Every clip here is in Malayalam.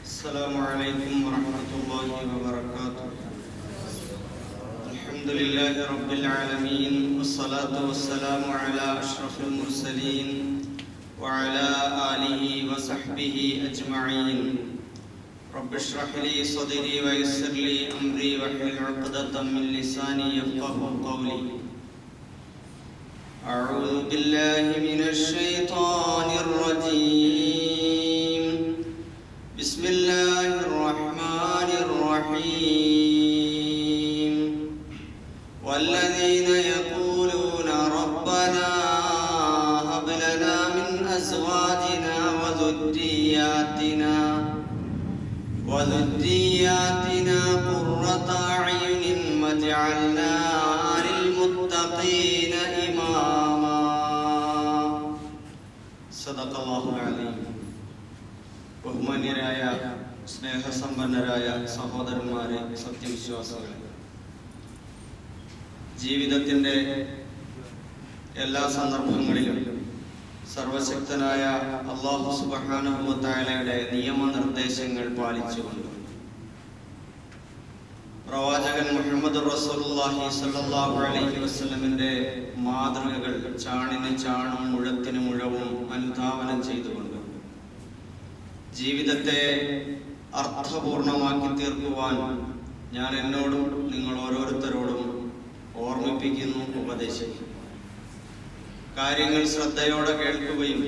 السلام عليكم ورحمة الله وبركاته. الحمد لله رب العالمين والصلاة والسلام على أشرف المرسلين وعلى آله وصحبه أجمعين. رب اشرح لي صدري ويسر لي أمري واحلل عقدة من لساني يفقهوا قولي. أعوذ بالله من الشيطان الرجيم. بسم الله الرحمن الرحيم. والذين يقولون ربنا هب لنا من أزواجنا وذرياتنا قرة أعين واجعلنا للمتقين إماما. صدق الله العظيم. ബഹുമാന്യരായ സ്നേഹസമ്പന്നരായ സഹോദരന്മാരെ, സത്യവിശ്വാസികളെ, ജീവിതത്തിൻ്റെ എല്ലാ സന്ദർഭങ്ങളിലും സർവശക്തനായ അല്ലാഹു സുബ്ഹാനഹു വ തആലയുടെ നിയമനിർദ്ദേശങ്ങൾ പാലിച്ചുകൊണ്ട് പ്രവാചകൻ മുഹമ്മദ് റസൂലുള്ളാഹി സ്വല്ലല്ലാഹു അലൈഹി വസല്ലമിന്റെ മാതൃകകൾ ചാണിന് ചാണും മുഴത്തിന് മുഴവും അനുധാവനം ചെയ്തുകൊണ്ട് ജീവിതത്തെ അർത്ഥപൂർണമാക്കി തീർക്കുവാൻ ഞാൻ എന്നോടും നിങ്ങൾ ഓരോരുത്തരോടും ഓർമ്മിപ്പിക്കുന്നു, ഉപദേശിക്കുന്നു. കാര്യങ്ങൾ ശ്രദ്ധയോടെ കേൾക്കുകയും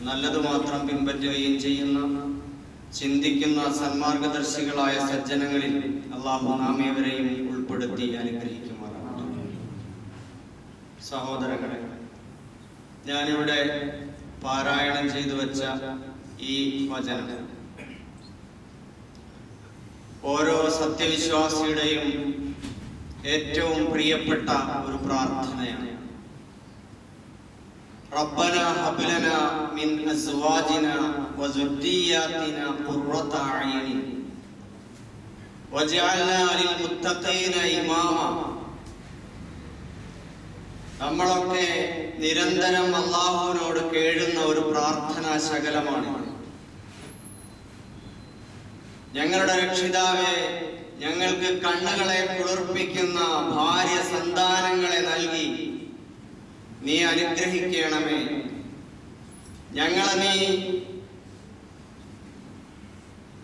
നല്ലത് മാത്രം പിൻപറ്റുകയും ചെയ്യുന്ന, ചിന്തിക്കുന്ന സന്മാർഗദർശികളായ സജ്ജനങ്ങളിൽ അല്ലാഹു നാം ഏവരെയും ഉൾപ്പെടുത്തി അനുഗ്രഹിക്കുമാറാകട്ടെ. സഹോദരങ്ങളെ, ഞാനിവിടെ പാരായണം ചെയ്തു വെച്ച ഈ വചനം ഓരോ സത്യവിശ്വാസിയുടെയും ഏറ്റവും പ്രിയപ്പെട്ട ഒരു പ്രാർത്ഥനയാണ്. റബ്ബനാ ഹബ് ലനാ മിൻ അസ്വാജിനാ വസുർരിയാതിനാ ഖുർറത അയ്യുൻ വജഅൽനാ ലിൽ മുത്തഖീന ഇമാമ. നമ്മളൊക്കെ നിരന്തരം അല്ലാഹുവിനോട് കേഴുന്ന ഒരു പ്രാർത്ഥനാ ശകലമാണ്. ഞങ്ങളുടെ രക്ഷിതാവേ, ഞങ്ങൾക്ക് കണ്ണുകളെ കുളിർപ്പിക്കുന്ന ഭാര്യ സന്താനങ്ങളെ നൽകി നീ അനുഗ്രഹിക്കണമേ. ഞങ്ങളെ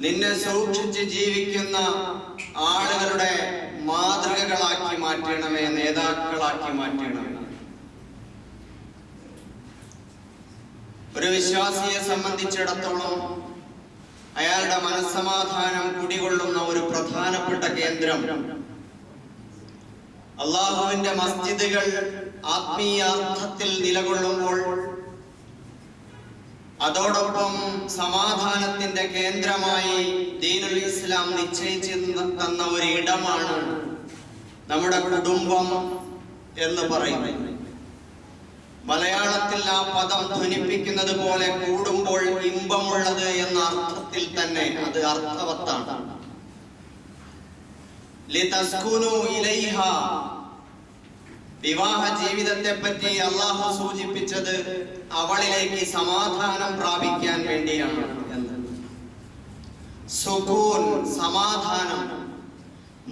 നിന്നെ സൂക്ഷിച്ച് ജീവിക്കുന്ന ആളുകളുടെ മാതൃകകളാക്കി മാറ്റണമേ, നേതാക്കളാക്കി മാറ്റണമേ. ഒരു വിശ്വാസിയെ സംബന്ധിച്ചിടത്തോളം അയാളുടെ മനസ്സമാധാനം കുടികൊള്ളുന്ന ഒരു പ്രധാനപ്പെട്ട കേന്ദ്രം അല്ലാഹുവിന്റെ മസ്ജിദുകൾ ആത്മീയാർത്ഥത്തിൽ നിലകൊള്ളുമ്പോൾ അതോടൊപ്പം സമാധാനത്തിന്റെ കേന്ദ്രമായി ദീനുൽ ഇസ്ലാം നിശ്ചയിച്ചു തന്ന ഒരു ഇടമാണ് നമ്മുടെ കുടുംബം എന്ന് പറയുന്നത്. മലയാളത്തിൽ ആ പദം ധ്വനിപ്പിക്കുന്നത് പോലെ കൂടുമ്പോൾ ഇമ്പമുള്ളത് എന്ന അർത്ഥത്തിൽ തന്നെ അത് അർത്ഥവത്താണ്. ലിതസ്കുനു ഇലൈഹ. വിവാഹ ജീവിതത്തെ പറ്റി അല്ലാഹു സൂചിപ്പിച്ചത് അവളിലേക്ക് സമാധാനം പ്രാപിക്കാൻ വേണ്ടിയാണ് എന്ന്. സുകൂൻ, സമാധാനം.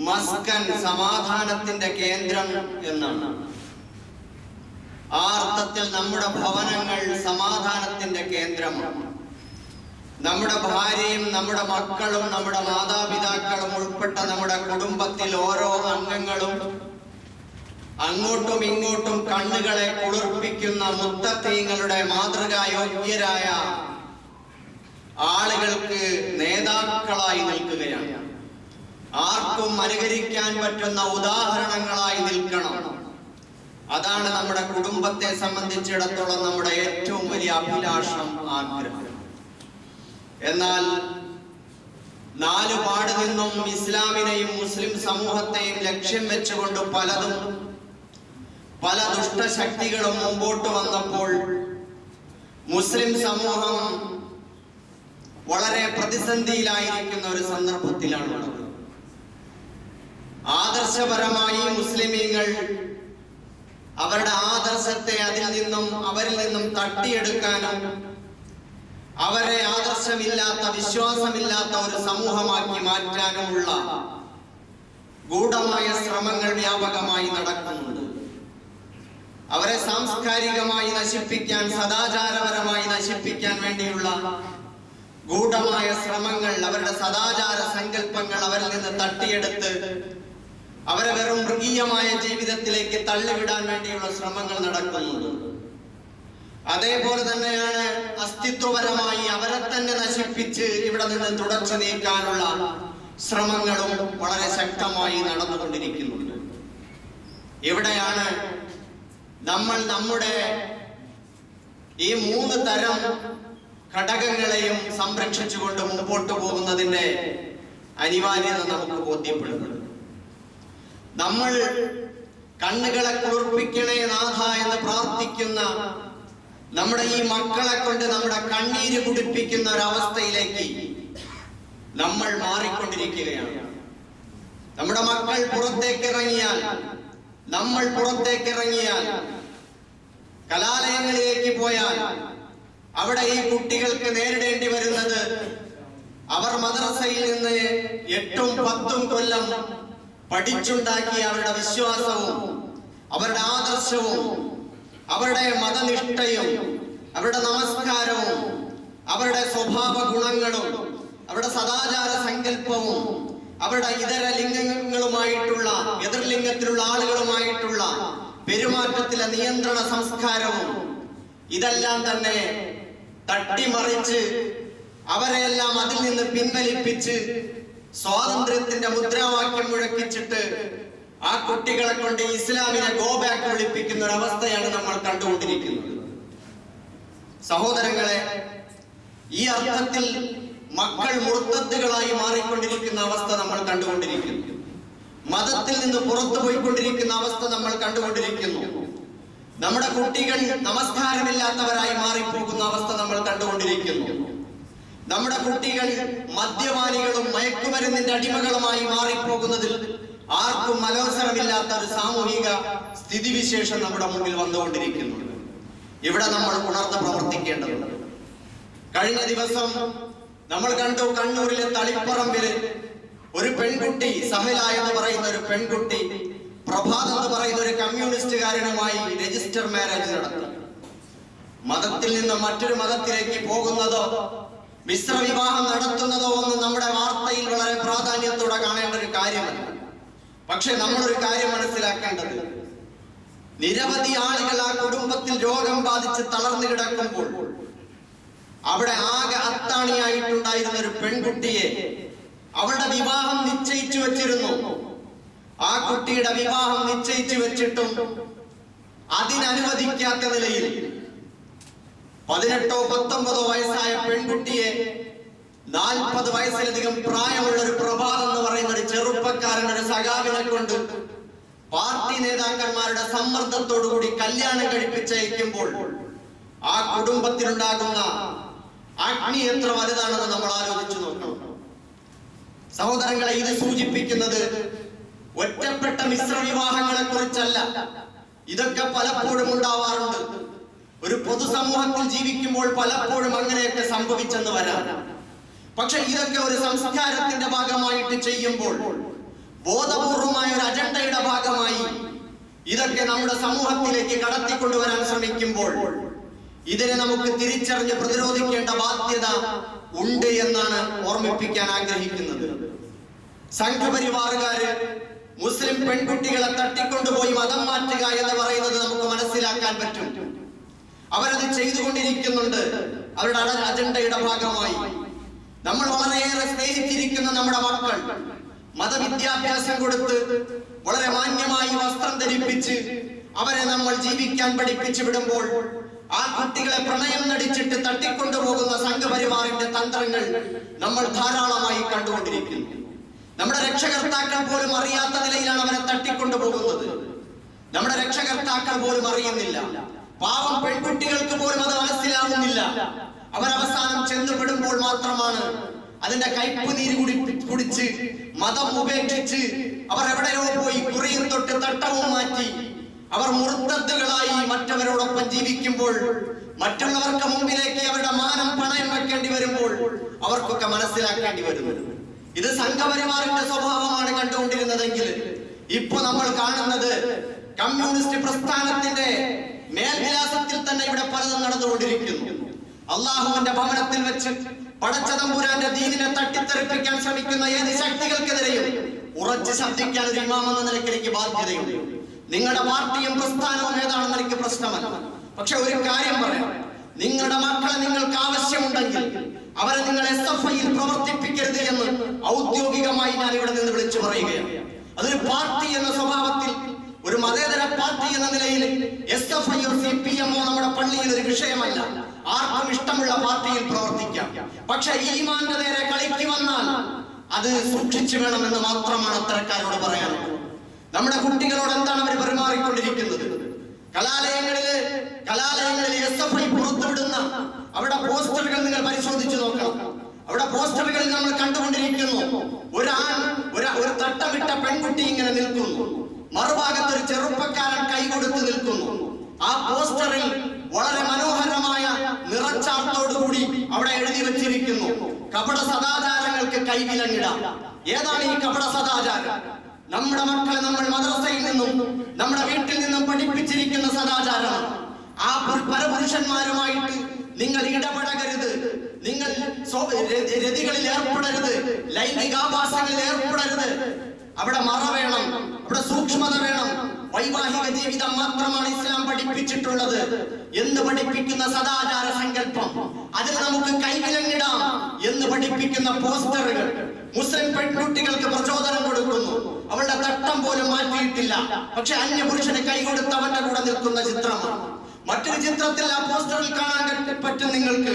മസ്കൻ, സമാധാനത്തിന്റെ കേന്ദ്രം എന്നാണ്. ആ അർത്ഥത്തിൽ നമ്മുടെ ഭവനങ്ങൾ സമാധാനത്തിന്റെ കേന്ദ്രമാണ്. നമ്മുടെ ഭാര്യയും നമ്മുടെ മക്കളും നമ്മുടെ മാതാപിതാക്കളും ഉൾപ്പെട്ട നമ്മുടെ കുടുംബത്തിൽ ഓരോ അംഗങ്ങളും അങ്ങോട്ടും ഇങ്ങോട്ടും കണ്ണുകളെ കുളിർപ്പിക്കുന്ന മുത്തഖീങ്ങളുടെ മാതൃകായോഗ്യരായ ആളുകൾക്ക് നേതാക്കളായി നിൽക്കുകയാണ്. ആർക്കും അനുകരിക്കാൻ പറ്റുന്ന ഉദാഹരണങ്ങളായി നിൽക്കണം. അതാണ് നമ്മുടെ കുടുംബത്തെ സംബന്ധിച്ചിടത്തോളം നമ്മുടെ ഏറ്റവും വലിയ അഭിലാഷം, ആഗ്രഹം. എന്നാൽ നാലുപാട് നിന്നും ഇസ്ലാമിനെയും മുസ്ലിം സമൂഹത്തെയും ലക്ഷ്യം വെച്ചുകൊണ്ട് പല ദുഷ്ടശക്തികളും മുമ്പോട്ട് വന്നപ്പോൾ മുസ്ലിം സമൂഹം വളരെ പ്രതിസന്ധിയിലായിരിക്കുന്ന ഒരു സന്ദർഭത്തിലാണ്. ആദർശപരമായി മുസ്ലിമീങ്ങൾ അവരുടെ ആദർശത്തെ അവരിൽ നിന്നും തട്ടിയെടുക്കാനും അവരെ ആദർശമില്ലാത്ത, വിശ്വാസമില്ലാത്ത ഒരു സമൂഹമാക്കി മാറ്റാനുമുള്ള ഗൂഢമായ ശ്രമങ്ങൾ വ്യാപകമായി നടക്കുന്നുണ്ട്. അവരെ സാംസ്കാരികമായി നശിപ്പിക്കാൻ, സദാചാരപരമായി നശിപ്പിക്കാൻ വേണ്ടിയുള്ള ഗൂഢമായ ശ്രമങ്ങൾ, അവരുടെ സദാചാര സങ്കല്പങ്ങൾ അവരിൽ നിന്ന് തട്ടിയെടുത്ത് അവരെ വെറും മൃഗീയമായ ജീവിതത്തിലേക്ക് തള്ളിവിടാൻ വേണ്ടിയുള്ള ശ്രമങ്ങൾ നടക്കുന്നുണ്ട്. അതേപോലെ തന്നെയാണ് അസ്തിത്വപരമായി അവരെ തന്നെ നശിപ്പിച്ച് ഇവിടെ നിന്ന് തുടച്ചു നീക്കാനുള്ള ശ്രമങ്ങളും വളരെ ശക്തമായി നടന്നുകൊണ്ടിരിക്കുന്നുണ്ട്. ഇവിടെയാണ് നമ്മൾ നമ്മുടെ ഈ 3 തരം ഘടകങ്ങളെയും സംരക്ഷിച്ചുകൊണ്ട് മുമ്പോട്ട് പോകുന്നതിന്റെ അനിവാര്യത നമുക്ക് ബോധ്യപ്പെടുന്നത്. നമ്മൾ കണ്ണുകളെ കുളിർപ്പിക്കണേ നാഥ എന്ന് പ്രാർത്ഥിക്കുന്ന നമ്മുടെ ഈ മക്കളെ കൊണ്ട് നമ്മുടെ കണ്ണീര് കുടിപ്പിക്കുന്ന ഒരവസ്ഥയിലേക്ക് നമ്മൾ മാറിക്കൊണ്ടിരിക്കുകയാണ്. നമ്മുടെ മക്കൾ പുറത്തേക്ക് ഇറങ്ങിയാൽ, നമ്മൾ പുറത്തേക്ക് ഇറങ്ങിയാൽ, കലാലയങ്ങളിലേക്ക് പോയാൽ അവിടെ ഈ കുട്ടികൾക്ക് നേരിടേണ്ടി വരുന്നത് അവർ മദ്രസയിൽ നിന്ന് 8ഉം 10ഉം കൊല്ലം പഠിച്ചുണ്ടാക്കിയ അവരുടെ വിശ്വാസവും അവരുടെ ആദർശവും അവരുടെ മതനിഷ്ഠയും അവരുടെ നമസ്കാരവും അവരുടെ സ്വഭാവ ഗുണങ്ങളും അവരുടെ സദാചാര സങ്കല്പവും അവരുടെ ഇതര ലിംഗങ്ങളുമായിട്ടുള്ള, എതിർലിംഗത്തിലുള്ള ആളുകളുമായിട്ടുള്ള പെരുമാറ്റത്തിലെ നിയന്ത്രണ സംസ്കാരവും ഇതെല്ലാം തന്നെ തട്ടിമറിച്ച് അവരെയെല്ലാം അതിൽ നിന്ന് പിൻവലിപ്പിച്ച് സ്വാതന്ത്ര്യത്തിന്റെ മുദ്രാവാക്യം മുഴക്കിച്ചിട്ട് ആ കുട്ടികളെ കൊണ്ട് ഇസ്ലാമിനെ ഗോ ബാക്ക് വിളിപ്പിക്കുന്ന ഒരു അവസ്ഥയാണ് നമ്മൾ കണ്ടുകൊണ്ടിരിക്കുന്നത്. സഹോദരങ്ങളെ, ഈ അർത്ഥത്തിൽ മക്കൾ മുർത്തദ്ദുകളായി മാറിക്കൊണ്ടിരിക്കുന്ന അവസ്ഥ നമ്മൾ കണ്ടുകൊണ്ടിരിക്കുന്നു. മതത്തിൽ നിന്ന് പുറത്തു പോയിക്കൊണ്ടിരിക്കുന്ന അവസ്ഥ നമ്മൾ കണ്ടുകൊണ്ടിരിക്കുന്നു. നമ്മുടെ കുട്ടികൾ നമസ്കാരമില്ലാത്തവരായി മാറിപ്പോകുന്ന അവസ്ഥ നമ്മൾ കണ്ടുകൊണ്ടിരിക്കുന്നു. നമ്മുടെ കുട്ടികൾ മദ്യപാനികളും മയക്കുമരുന്നിന്റെ അടിമകളുമായി മാറിപ്പോകുന്നതിൽ ആർക്കും അലോസരമില്ലാത്ത ഒരു സാമൂഹിക സ്ഥിതിവിശേഷം നമ്മുടെ മുന്നിൽ വന്നുകൊണ്ടിരിക്കുന്നുണ്ട്. ഇവിടെ നമ്മൾ ഉണർന്ന് പ്രവർത്തിക്കേണ്ടതുണ്ട്. കഴിഞ്ഞ ദിവസം നമ്മൾ കണ്ടു, കണ്ണൂരിലെ തളിപ്പറമ്പില് ഒരു പെൺകുട്ടി, സഹല എന്ന് പറയുന്ന ഒരു പെൺകുട്ടി പ്രഭാത് എന്ന് പറയുന്ന ഒരു കമ്മ്യൂണിസ്റ്റുകാരനുമായി രജിസ്റ്റർ മാരേജ് നടത്തി. മതത്തിൽ നിന്ന് മറ്റൊരു മതത്തിലേക്ക് പോകുന്നതോ മിശ്ര വിവാഹം നടത്തുന്നതോ ഒന്നും നമ്മുടെ വാർത്തയിൽ വളരെ പ്രാധാന്യത്തോടെ കാണേണ്ട ഒരു കാര്യമല്ല. പക്ഷെ നമ്മളൊരു കാര്യം മനസ്സിലാക്കേണ്ടത്, നിരവധി ആളുകൾ ആ കുടുംബത്തിൽ രോഗം ബാധിച്ച് തളർന്നു കിടക്കുമ്പോൾ അവിടെ ആകെ അത്താണിയായിട്ടുണ്ടായിരുന്ന ഒരു പെൺകുട്ടിയെ അവളുടെ വിവാഹം നിശ്ചയിച്ചു വെച്ചിരുന്നു. ആ കുട്ടിയുടെ വിവാഹം നിശ്ചയിച്ചു വെച്ചിട്ടും അതിനനുവദിക്കാത്ത നിലയിൽ 18ഓ 19ഓ വയസ്സായ പെൺകുട്ടിയെ 40 വയസ്സിലധികം പ്രായമുള്ള ഒരു പ്രഭാത് എന്ന് പറയുന്ന ഒരു ചെറുപ്പക്കാരൻ, ഒരു സഖാവിനെ കൊണ്ട് പാർട്ടി നേതാക്കന്മാരുടെ സമ്മർദ്ദത്തോടുകൂടി കല്യാണം കഴിപ്പിച്ചയക്കുമ്പോൾ ആ കുടുംബത്തിലുണ്ടാകുന്ന അഗ്നി എത്ര വലുതാണെന്ന് നമ്മൾ ആലോചിച്ചു നോക്കണം. സഹോദരങ്ങളെ, ഇത് സൂചിപ്പിക്കുന്നത് ഒറ്റപ്പെട്ട മിശ്ര വിവാഹങ്ങളെ കുറിച്ചല്ല. ഇതൊക്കെ പലപ്പോഴും ഉണ്ടാവാറുണ്ട്. ഒരു പൊതുസമൂഹത്തിൽ ജീവിക്കുമ്പോൾ പലപ്പോഴും അങ്ങനെയൊക്കെ സംഭവിച്ചെന്ന് വരാം. പക്ഷെ ഇതൊക്കെ ഒരു സംസ്കാരത്തിന്റെ ഭാഗമായിട്ട് ചെയ്യുമ്പോൾ, ബോധപൂർവമായ ഒരു അജണ്ടയുടെ ഭാഗമായി ഇതൊക്കെ നമ്മുടെ സമൂഹത്തിലേക്ക് കടത്തിക്കൊണ്ടുവരാൻ ശ്രമിക്കുമ്പോൾ ഇതിനെ നമുക്ക് തിരിച്ചറിഞ്ഞ് പ്രതിരോധിക്കേണ്ട ബാധ്യത ഉണ്ട് എന്നാണ് ഓർമ്മിപ്പിക്കാൻ ആഗ്രഹിക്കുന്നത്. സംഘപരിവാറുകാര് മുസ്ലിം പെൺകുട്ടികളെ തട്ടിക്കൊണ്ടുപോയി മതം മാറ്റുക എന്ന് പറയുന്നത് നമുക്ക് മനസ്സിലാക്കാൻ പറ്റും. അവരത് ചെയ്തുകൊണ്ടിരിക്കുന്നുണ്ട് അവരുടെ അജണ്ടയുടെ ഭാഗമായി. നമ്മൾ വളരെയേറെ സ്നേഹിച്ചിരിക്കുന്ന നമ്മുടെ മക്കൾ മതവിദ്യാഭ്യാസം കൊടുത്ത് വളരെ മാന്യമായി വസ്ത്രം ധരിപ്പിച്ച് അവരെ നമ്മൾ ജീവിക്കാൻ പഠിപ്പിച്ചു വിടുമ്പോൾ ആ കുട്ടികളെ പ്രണയം നടിച്ചിട്ട് തട്ടിക്കൊണ്ടുപോകുന്ന സംഘപരിവാറിന്റെ തന്ത്രങ്ങൾ നമ്മൾ ധാരാളമായി കണ്ടുകൊണ്ടിരിക്കുന്നു. നമ്മുടെ രക്ഷകർത്താക്കൾ പോലും അറിയാത്ത നിലയിലാണ് അവരെ തട്ടിക്കൊണ്ടുപോകുന്നത്. നമ്മുടെ രക്ഷകർത്താക്കൾ പോലും അറിയുന്നില്ല. പാവം പെൺകുട്ടികൾക്ക് പോലും അത് മനസ്സിലാവുന്നില്ല. അവരവസാനം ചെന്നുപെടുമ്പോൾ മാത്രമാണ് അതിന്റെ കയ്പ് നീര് കുടിച്ച് മതം ഉപേക്ഷിച്ച് അവർ എവിടെയോ പോയി കുറിയും തൊട്ട് തട്ടവും മാറ്റി അവർ മുർത്തദ്ദുകളായി മറ്റവരോടൊപ്പം ജീവിക്കുമ്പോൾ മറ്റുള്ളവർക്ക് മുമ്പിലേക്ക് അവരുടെ മാനം പണയം വെക്കേണ്ട അവർക്കൊക്കെ മനസ്സിലാക്കേണ്ടി വരുന്നത്. ഇത് സംഘപരിവാറിന്റെ സ്വഭാവമാണ് കണ്ടുകൊണ്ടിരുന്നതെങ്കിൽ ഇപ്പൊ നമ്മൾ കാണുന്നത് കമ്മ്യൂണിസ്റ്റ് പ്രസ്ഥാനത്തിന്റെ മേൽവിലാസത്തിൽ തന്നെ ഇവിടെ പലതും നടന്നുകൊണ്ടിരിക്കുന്നു. അള്ളാഹുവിന്റെ ഭവനത്തിൽ വെച്ച് പടച്ച തമ്പുരാന്റെ ദീനിനെ തട്ടിത്തെറിപ്പിക്കാൻ ശ്രമിക്കുന്ന ഏത് ശക്തികൾക്കെതിരെയും ഉറച്ച് ശബ്ദിക്കാൻ ഒരു ഇമാം എന്ന നിലയ്ക്ക് എനിക്ക് ബാധ്യതയുണ്ട്. നിങ്ങളുടെ പാർട്ടിയും പ്രസ്ഥാനവും ഏതാണെന്ന് എനിക്ക് പ്രശ്നമല്ല. പക്ഷെ ഒരു കാര്യം പറയാം, നിങ്ങളുടെ മക്കളെ നിങ്ങൾക്ക് ആവശ്യമുണ്ടെങ്കിൽ അവരെ നിങ്ങൾ SFIയിൽ പ്രവർത്തിപ്പിക്കരുത് എന്ന് ഔദ്യോഗികമായി ഞാൻ ഇവിടെ നിന്ന് വിളിച്ചു പറയുകയാണ്. അതൊരു പാർട്ടി എന്ന സ്വഭാവത്തിൽ, ഒരു മതേതര പാർട്ടി എന്ന നിലയിൽ SFIയോ CPMോ നമ്മുടെ പള്ളിയിൽ ഒരു വിഷയമല്ല. ആർക്കും ഇഷ്ടമുള്ള പാർട്ടിയിൽ പ്രവർത്തിക്കാം. പക്ഷെ ഈമാന്റെ നേരെ കളിക്ക് വന്നാൽ അത് സൂക്ഷിച്ചു വേണമെന്ന് മാത്രമാണ് അത്തരക്കാരോട് പറയാനുള്ളത്. നമ്മുടെ കുട്ടികളോട് എന്താണ് അവർ പെരുമാറിക്കൊണ്ടിരിക്കുന്നത്? കലാലയങ്ങളില് SFI പുറത്തുവിടുന്ന അവിടെ പോസ്റ്ററുകൾ നിങ്ങൾ പരിശോധിച്ചു നോക്കണം. അവിടെ പോസ്റ്ററുകളിൽ നമ്മൾ കണ്ടുകൊണ്ടിരിക്കുന്നു, ഒരു തട്ടമിട്ട പെൺകുട്ടി ഇങ്ങനെ നിൽക്കുന്നു, മറുഭാഗത്ത് ഒരു ചെറുപ്പക്കാരൻ കൈകൊടുത്ത് നിൽക്കുന്നു. ആ പോസ്റ്ററിൽ വളരെ മനോഹരമായ നിറച്ചാർത്തോടുകൂടി അവിടെ എഴുതി വെച്ചിരിക്കുന്നു, കപട സദാചാരങ്ങൾക്ക് കൈവിലങ്ങിടാം. ഏതാണ് ഈ കപട സദാചാരം? നമ്മുടെ മക്കളെ നമ്മൾ മദ്രസയിൽ നിന്നും നമ്മുടെ വീട്ടിൽ നിന്നും പഠിപ്പിച്ചിരിക്കുന്ന സദാചാരമാണ്. ആ പരപുരുഷന്മാരുമായിട്ട് നിങ്ങൾ ഇടപെടരുത്, നിങ്ങൾ രതികളിൽ ഏർപ്പെടരുത്, ലൈംഗികാഭാസങ്ങളിൽ ഏർപ്പെടരുത്. അവിടെ മറ വേണം, അവിടെ സൂക്ഷ്മത വേണം. വൈവാഹിക ജീവിതം മാത്രമാണ് ഇസ്ലാം പഠിപ്പിച്ചിട്ടുള്ളത് എന്ന് പഠിപ്പിക്കുന്ന സദാചാര സങ്കല്പം, അതിൽ നമുക്ക് കൈവിലങ്ങിടാം എന്ന് പഠിപ്പിക്കുന്ന പോസ്റ്ററുകൾ മുസ്ലിം പെൺകുട്ടികൾക്ക് പ്രചോദനം കൊടുക്കുന്നു. അവളുടെ തട്ടം പോലും മാറ്റിയിട്ടില്ല, പക്ഷെ അന്യപുരുഷന് കൈകൊടുത്ത് അവന്റെ കൂടെ നിൽക്കുന്ന ചിത്രമാണ്. മറ്റൊരു ചിത്രത്തിൽ ആ പോസ്റ്ററിൽ കാണാൻ പറ്റും നിങ്ങൾക്ക്,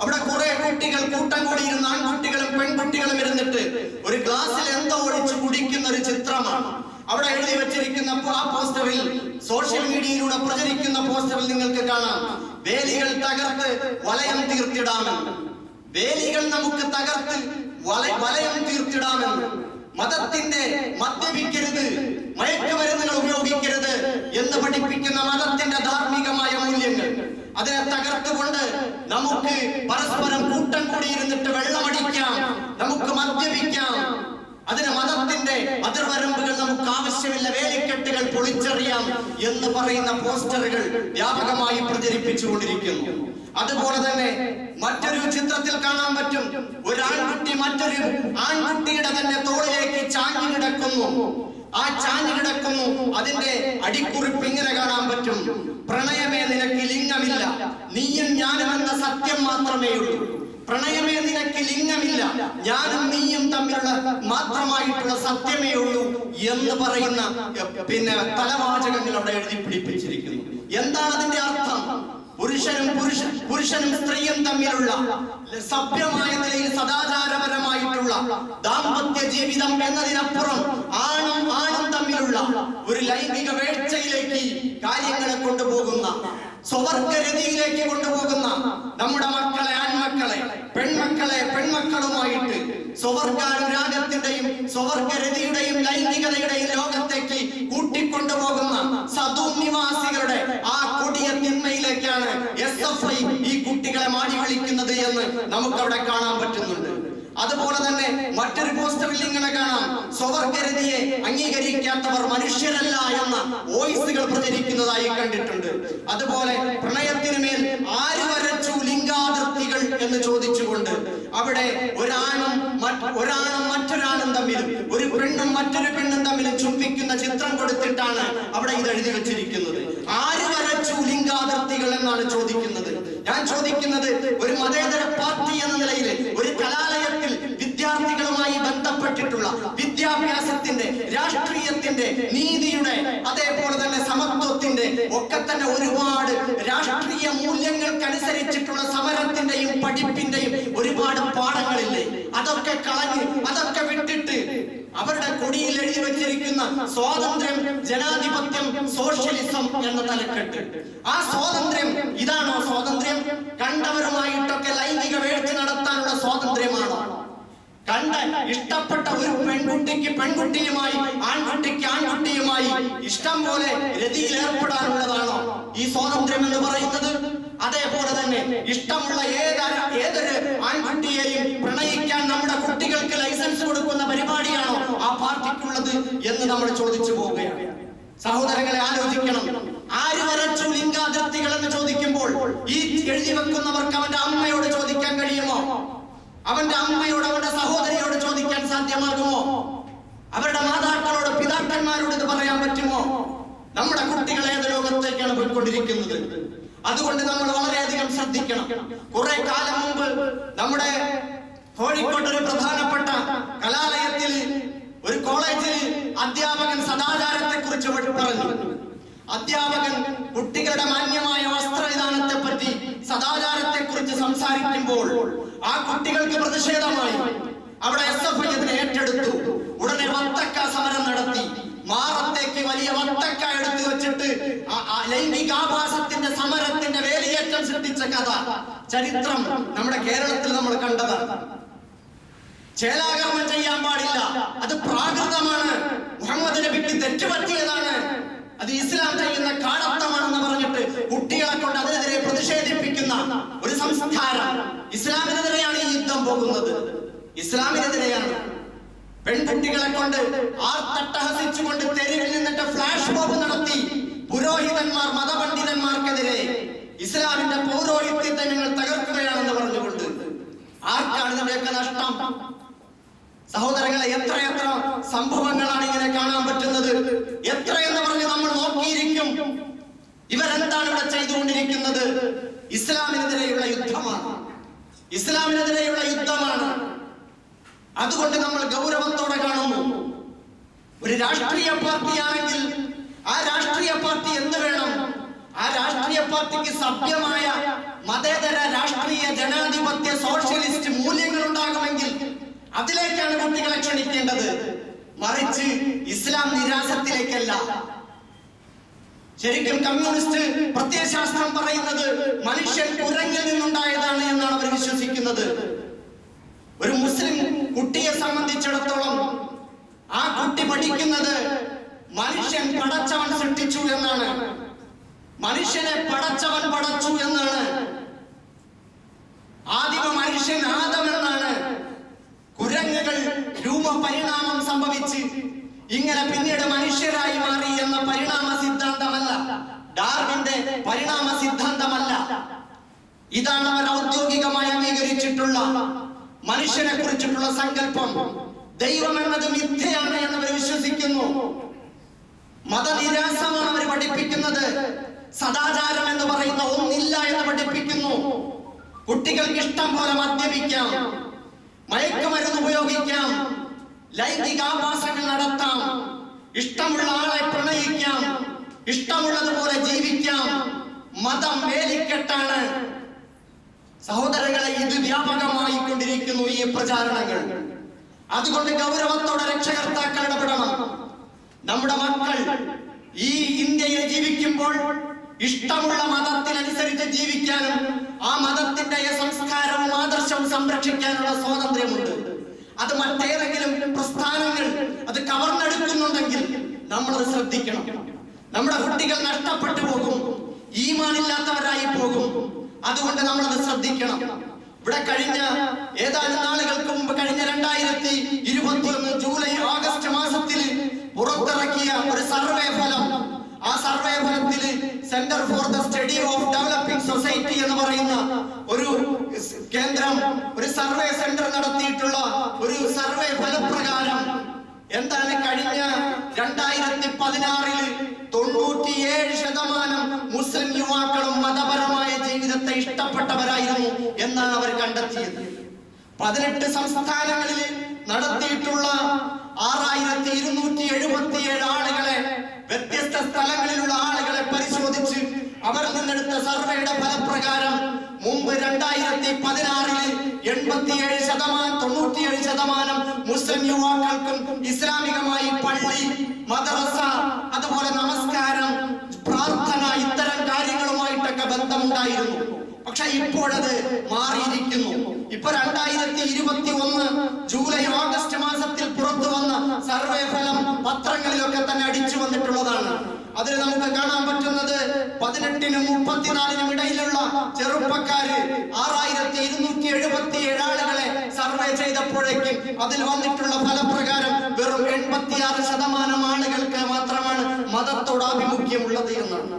അവിടെ കുറെ കുട്ടികൾ കൂട്ടം കൂടിയിരുന്ന ആൺകുട്ടികളും പെൺകുട്ടികളും ഇരുന്നിട്ട് ഒരു ഗ്ലാസ്സിൽ എന്തോ ഒഴിച്ച് കുടിക്കുന്ന ഒരു ചിത്രമാണ് അവിടെ എഴുതി വെച്ചിരിക്കുന്ന. ആ പോസ്റ്ററിൽ, സോഷ്യൽ മീഡിയയിലൂടെ പ്രചരിക്കുന്ന പോസ്റ്ററിൽ നിങ്ങൾക്ക് കാണാം, വേലികൾ തകർത്ത് വലയം തീർത്തിടാമെന്ന്. വേലികൾ നമുക്ക് തകർത്ത് വലയം തീർത്തിടാമെന്ന്. മതത്തിന്റെ മദ്യപിക്കരുത്, മയക്കുമരുന്നുകൾ ഉപയോഗിക്കരുത് എന്ന് പഠിപ്പിക്കുന്ന മതത്തിന്റെ ധാർമ്മികമായ മൂല്യങ്ങൾ, അതിനെ തകർത്തുകൊണ്ട് നമുക്ക് പരസ്പരം കൂട്ടം കൂടിയിരുന്നിട്ട് വെള്ളമടിക്കാം, നമുക്ക് മദ്യപിക്കാം. അതിന് മതത്തിന്റെ അതിർവരമ്പുകൾ നമുക്ക് ആവശ്യമില്ല, വേലിക്കെട്ടുകൾ പൊളിച്ചെറിയാം എന്ന് പറയുന്ന പോസ്റ്ററുകൾ വ്യാപകമായി പ്രചരിപ്പിച്ചുകൊണ്ടിരിക്കുന്നു. അതുപോലെ തന്നെ മറ്റൊരു ചിത്രത്തിൽ കാണാൻ പറ്റും, ഒരു ആൺകുട്ടി മറ്റൊരു ആൺകുട്ടിയുടെ തന്നെ തോളിലേക്ക് ചാഞ്ഞു കിടക്കുന്നു. ആ ചാഞ്ഞു കിടക്കുന്നു, അതിന്റെ അടിക്കുറിപ്പ് ഇങ്ങനെ കാണാൻ പറ്റും: പ്രണയമേ നിനക്ക് ലിംഗമില്ല, നീയും ഞാനും എന്ന സത്യം മാത്രമേ ഉള്ളൂ. പ്രണയമേ നിനക്ക് ലിംഗമില്ല, ഞാനും നീയും തമ്മിലുള്ള മാത്രമായിട്ടുള്ള സത്യമേ ഉള്ളൂ എന്ന് പറയുന്ന തലവാചകങ്ങൾ അവിടെ എഴുതി പിടിപ്പിച്ചിരിക്കുന്നു. എന്താണ് അതിന്റെ അർത്ഥം? പുരുഷനും സ്ത്രീയും തമ്മിലുള്ള സഭ്യമായ നിലയിൽ സദാചാരപരമായിട്ടുള്ള ദാമ്പത്യ ജീവിതം എന്നതിനപ്പുറം ആണും തമ്മിലുള്ള ഒരു ലൈംഗിക വേഴ്ചയിലേക്ക് കാര്യങ്ങളെ കൊണ്ടുപോകുന്ന, സ്വവർഗരതിയിലേക്ക് കൊണ്ടുപോകുന്ന നമ്മുടെ മക്കളെ, ആൺമക്കളെ, പെൺമക്കളുമായിട്ട് സ്വവർഗാനുരാഗത്തിന്റെയും സ്വവർഗരതിയുടെയും ലൈംഗികതയുടെയും ലോകത്തേക്ക് കൂട്ടിക്കൊണ്ടുപോകുന്ന സദൂം നിവാസികളുടെ ആ കൊടിയ തിന്മയിലേക്കാണ് SFI ഈ കുട്ടികളെ മാടി വിളിക്കുന്നത് എന്ന് നമുക്കവിടെ കാണാൻ പറ്റുന്നുണ്ട്. അതുപോലെ തന്നെ മറ്റൊരു പോസ്റ്ററിൽ ഇങ്ങനെ കാണാം, സ്വവർഗരതിയെ അംഗീകരിക്കാത്തവർ മനുഷ്യരല്ല എന്ന വോയിസുകൾ പ്രചരിക്കുന്നതായി കണ്ടിട്ടുണ്ട്. അതുപോലെ പ്രണയത്തിന് മേൽ ആര് വരച്ചു ലിംഗാതിർത്തികൾ എന്ന് ചോദിച്ചുകൊണ്ട് അവിടെ ഒരാണും മറ്റൊരാണും തമ്മിലും, ഒരു പെണ്ണും മറ്റൊരു പെണ്ണും തമ്മിലും ചുംബിക്കുന്ന ചിത്രം കൊടുത്തിട്ടാണ് അവിടെ ഇത് എഴുതി വെച്ചിരിക്കുന്നത്. ആര് വരച്ചു ലിംഗാതിർത്തികൾ എന്നാണ് ചോദിക്കുന്നത്. ഞാൻ ചോദിക്കുന്നത്, ഒരു മതേതര പാർട്ടി എന്ന നിലയിൽ ഒരു കലാലയത്തിൽ വിദ്യാർത്ഥികളുമായി ബന്ധപ്പെട്ടിട്ടുള്ള വിദ്യാഭ്യാസത്തിന്റെ, രാഷ്ട്രീയത്തിന്റെ, നീതിയുടെ, അതേപോലെ തന്നെ സമത്വത്തിന്റെ ഒക്കെ തന്നെ ഒരുപാട് രാഷ്ട്രീയ മൂല്യങ്ങൾക്കനുസരിച്ചിട്ടുള്ള സമരത്തിന്റെയും പഠിപ്പിന്റെയും ഒരുപാട് പാഠങ്ങളില്ലേ? അതൊക്കെ കളഞ്ഞ്, അതൊക്കെ വിട്ടിട്ട് അവരുടെ കൊടിയിൽ എഴുതി വെച്ചിരിക്കുന്ന സ്വാതന്ത്ര്യം, ജനാധിപത്യം, സോഷ്യലിസം എന്ന തലക്കെട്ട്. ആ സ്വാതന്ത്ര്യം ഇതാണോ സ്വാതന്ത്ര്യം? കണ്ടവരുമായിട്ടൊക്കെ ലൈംഗിക വേഴ്ച നടത്താനുള്ള സ്വാതന്ത്ര്യമാണോ? ഇഷ്ടപ്പെട്ട ഒരു പെൺകുട്ടിക്ക് പെൺകുട്ടിയുമായി, ആൺകുട്ടിക്ക് ആൺകുട്ടിയുമായി ഇഷ്ടം പോലെ രതിയിൽ ഏർപ്പെടാനുള്ളതാണോ ഈ സ്വാതന്ത്ര്യം എന്ന് പറയുന്നത്? അതേപോലെ തന്നെ ഇഷ്ടമുള്ള ഏതൊരു ആൺകുട്ടിയെയും എന്ന് നമ്മൾ ചോദിച്ചു പോവുകയാണ്. സഹോദരങ്ങളെ, ആലോചിക്കണം. ആര് വരച്ചു ലിംഗാതിർത്തികൾ എന്ന് ചോദിക്കുമ്പോൾ ഈ എഴുതി വെക്കുന്നവർക്ക് അവന്റെ അമ്മയോട് ചോദിക്കാൻ കഴിയുമോ? അവന്റെ അമ്മയോട്, അവന്റെ സഹോദരിയോട് ചോദിക്കാൻ സാധ്യമാകുമോ? അവരുടെ മാതാക്കളോട്, പിതാക്കന്മാരോട് ഇത് പറയാൻ പറ്റുമോ? നമ്മുടെ കുട്ടികൾ ഏത് ലോകത്തേക്കാണ് പോയിക്കൊണ്ടിരിക്കുന്നത്? അതുകൊണ്ട് നമ്മൾ വളരെയധികം ശ്രദ്ധിക്കണം. കുറെ കാലം മുമ്പ് നമ്മുടെ കോഴിക്കോട് ഒരു പ്രധാനപ്പെട്ട കലാലയത്തിൽ, ഒരു കോളേജിൽ അധ്യാപകൻ സദാചാരത്തെ കുറിച്ച് പറഞ്ഞു. അധ്യാപകൻ കുട്ടികളുടെ മാന്യമായ വസ്ത്രവിധാനത്തെ പറ്റി, സദാചാരത്തെ കുറിച്ച് സംസാരിക്കുമ്പോൾ ആ കുട്ടികൾക്ക് പ്രതിഷേധമായി അവിടെ SFI അതിനെ ഏറ്റെടുത്തു. ഉടനെ വത്തക്ക സമരം നടത്തി. മാറത്തേക്ക് വലിയ വത്തക്ക എടുത്തു വെച്ചിട്ട് ലൈംഗികാഭാസത്തിന്റെ സമരത്തിന്റെ വേലിയേറ്റം സൃഷ്ടിച്ച കഥ, ചരിത്രം നമ്മുടെ കേരളത്തിൽ നമ്മൾ കണ്ടതാണ്. ചേലാകർമ്മം ചെയ്യാൻ പാടില്ല, അത് പ്രാകൃതമാണ്, മുഹമ്മദ് നബിക്ക് തെറ്റുപറ്റിയതാണ്, അത് ഇസ്ലാം ചെയ്യുന്ന കാടത്തമാണെന്ന് പറഞ്ഞിട്ട് കുട്ടികളെ കൊണ്ട് അതിനെതിരെ പ്രതിഷേധിപ്പിക്കുന്ന ഒരു സംസ്കാരം. ഇസ്ലാമിനെതിരെയാണ് ഈ യുദ്ധം പോകുന്നത്, ഇസ്ലാമിനെതിരെയാണ്. പെൺകുട്ടികളെ കൊണ്ട് ആർത്തട്ടഹസിച്ചുകൊണ്ട് തെരുവിൽ നിന്നിട്ട് ഫ്ലാഷ് മോബ് നടത്തി പുരോഹിതന്മാർ, മതപണ്ഡിതന്മാർക്കെതിരെ ഇസ്ലാമിന്റെ പൗരോഹിത്യത്തെ നിങ്ങൾ തകർക്കുകയാണെന്ന് പറഞ്ഞുകൊണ്ട്. ആർക്കാണ് ഇതിന്റെയൊക്കെ നഷ്ടം? സഹോദരങ്ങളെ, എത്രയെത്ര സംഭവങ്ങളാണ് ഇങ്ങനെ കാണാൻ പറ്റുന്നത്. എത്രയെന്ന് പറഞ്ഞ് നമ്മൾ നോക്കിയിരിക്കും. ഇവരെന്താണ് ഇവിടെ ചെയ്തുകൊണ്ടിരിക്കുന്നത്? ഇസ്ലാമിനെതിരെയുള്ള യുദ്ധമാണ്, ഇസ്ലാമിനെതിരെയുള്ള യുദ്ധമാണ്. അതുകൊണ്ട് നമ്മൾ ഗൗരവത്തോടെ കാണുന്നു. ഒരു രാഷ്ട്രീയ പാർട്ടിയാണെങ്കിൽ ആ രാഷ്ട്രീയ പാർട്ടി എന്ത് വേണം? ആ രാഷ്ട്രീയ പാർട്ടിക്ക് സഭ്യമായ മതേതര രാഷ്ട്രീയ ജനാധിപത്യ സോഷ്യലിസ്റ്റ് മൂല്യങ്ങൾ ഉണ്ടാകുമെങ്കിൽ അതിലേക്കാണ് കുട്ടികളെ ക്ഷണിക്കേണ്ടത്, മറിച്ച് ഇസ്ലാം നിരാസത്തിലേക്കല്ല. ശരിക്കും കമ്മ്യൂണിസ്റ്റ് പ്രത്യയശാസ്ത്രം പറയുന്നത് മനുഷ്യൻ കുരങ്ങിൽ നിന്നുണ്ടായതാണ് എന്നാണ് അവർ വിശ്വസിക്കുന്നത്. ഒരു മുസ്ലിം കുട്ടിയെ സംബന്ധിച്ചിടത്തോളം ആ കുട്ടി പഠിക്കുന്നത് മനുഷ്യൻ പടച്ചവൻ സൃഷ്ടിച്ചു എന്നാണ്, മനുഷ്യനെ പടച്ചവൻ പടച്ചു എന്നാണ്, ആദിമ മനുഷ്യൻ ആദം എന്നാണ്. കുരങ്ങുകൾ രൂപപരിണാമം സംഭവിച്ച് ഇങ്ങനെ പിന്നീട് മനുഷ്യരായി മാറി എന്ന പരിണാമ സിദ്ധാന്തമല്ല, ഡാർവിന്റെ പരിണാമ സിദ്ധാന്തമല്ല. ഇതാണ് അവർ ഔദ്യോഗികമായി അംഗീകരിച്ചിട്ടുള്ള മനുഷ്യനെ കുറിച്ചിട്ടുള്ള സങ്കല്പം. ദൈവം എന്നത് മിഥ്യയാണ് എന്നവർ വിശ്വസിക്കുന്നു. മതനിരാസമാണ് അവർ പഠിപ്പിക്കുന്നത്. സദാചാരം എന്ന് പറയുന്ന ഒന്നില്ല എന്ന് പഠിപ്പിക്കുന്നു. കുട്ടികൾക്ക് ഇഷ്ടം പോലെ മദ്യപിക്കാം, മയക്കുമരുന്ന് ഉപയോഗിക്കാം, ലൈംഗികാഭാസങ്ങൾ നടത്താം, ഇഷ്ടമുള്ള ആളെ പ്രണയിക്കാം, ഇഷ്ടമുള്ളതുപോലെ ജീവിക്കാം. മതം വേലിക്കെട്ടാണ്. സഹോദരങ്ങളെ, ഇത് വ്യാപകമായി കൊണ്ടിരിക്കുന്നു ഈ പ്രചാരണങ്ങൾ. അതുകൊണ്ട് ഗൗരവത്തോടെ രക്ഷകർത്താക്കൾ ഇടപെടണം. നമ്മുടെ മക്കൾ ഈ ഇന്ത്യയിൽ ജീവിക്കുമ്പോൾ ഇഷ്ടമുള്ള മതത്തിനനുസരിച്ച് ജീവിക്കാനും ആ മതത്തിന്റെ സംസ്കാരവും ആദർശവും സംരക്ഷിക്കാനുള്ള സ്വാതന്ത്ര്യമുണ്ട്. അത് മറ്റേതെങ്കിലും പ്രസ്ഥാനങ്ങൾ അത് കവർന്നെടുക്കുന്നുണ്ടെങ്കിൽ നമ്മളത് ശ്രദ്ധിക്കണം. നമ്മുടെ കുട്ടികൾ നഷ്ടപ്പെട്ടു പോകും, ഈമാനില്ലാത്തവരായി പോകും. അതുകൊണ്ട് നമ്മളത് ശ്രദ്ധിക്കണം. ഇവിടെ കഴിഞ്ഞ ഏതാനും നാളുകൾക്ക് മുമ്പ്, കഴിഞ്ഞ 2021 ജൂലൈ ഓഗസ്റ്റ് മാസത്തിൽ പുറത്തിറക്കിയ ഒരു സർവേ ഫലം, ആ സർവേ ഫലത്തിൽ centre for the study of developing society എന്ന് പറയുന്ന ഒരു കേന്ദ്രം, ഒരു സർവേ സെന്റർ നടത്തിയിട്ടുള്ള ഒരു സർവേ ഫലപ്രകാരം എന്താണ്, കഴിഞ്ഞ 2016 97% മുസ്ലിം യുവാക്കളും മതപരമായ ജീവിതത്തെ ഇഷ്ടപ്പെട്ടവരായിരുന്നു എന്നാണ് അവർ കണ്ടെത്തിയത്. 18 സംസ്ഥാനങ്ങളിൽ നടത്തിയിട്ടുള്ള 6277 ആളുകളെ, വ്യത്യസ്ത സ്ഥലങ്ങളിലുള്ള ആളുകളെ പരിശോധിച്ച് അവരിൽ നിന്നെടുത്ത സർവേയുടെ ഫലപ്രകാരം മുമ്പ് 2016 97% മുസ്ലിം യുവാക്കൾക്കും ഇസ്ലാമികമായി പള്ളി, മദ്രസ, അതുപോലെ നമസ്കാരം, പ്രാർത്ഥന, ഇത്തരം കാര്യങ്ങളുമായിട്ടൊക്കെ ബന്ധമുണ്ടായിരുന്നു. പക്ഷെ ഇപ്പോഴത് മാറിയിരിക്കുന്നു. ഇപ്പൊ 2021 ജൂലൈ ഓഗസ്റ്റ് മാസത്തിൽ പുറത്തു വന്ന സർവേ ഫലം പത്രങ്ങളിലൊക്കെ തന്നെ അടിച്ചു വന്നിട്ടുള്ളതാണ്. അതിൽ നമുക്ക് കാണാൻ പറ്റുന്നത് 18-നും 34-നും ഇടയിലുള്ള ചെറുപ്പക്കാര് 6277 ആളുകളെ സർവേ സർവേ ചെയ്തപ്പോഴേക്കും അതിൽ വന്നിട്ടുള്ള ഫലപ്രകാരം വെറും 86% ആളുകൾക്ക് മാത്രമാണ് മതത്തോട് ആഭിമുഖ്യമുള്ളത് എന്നാണ്.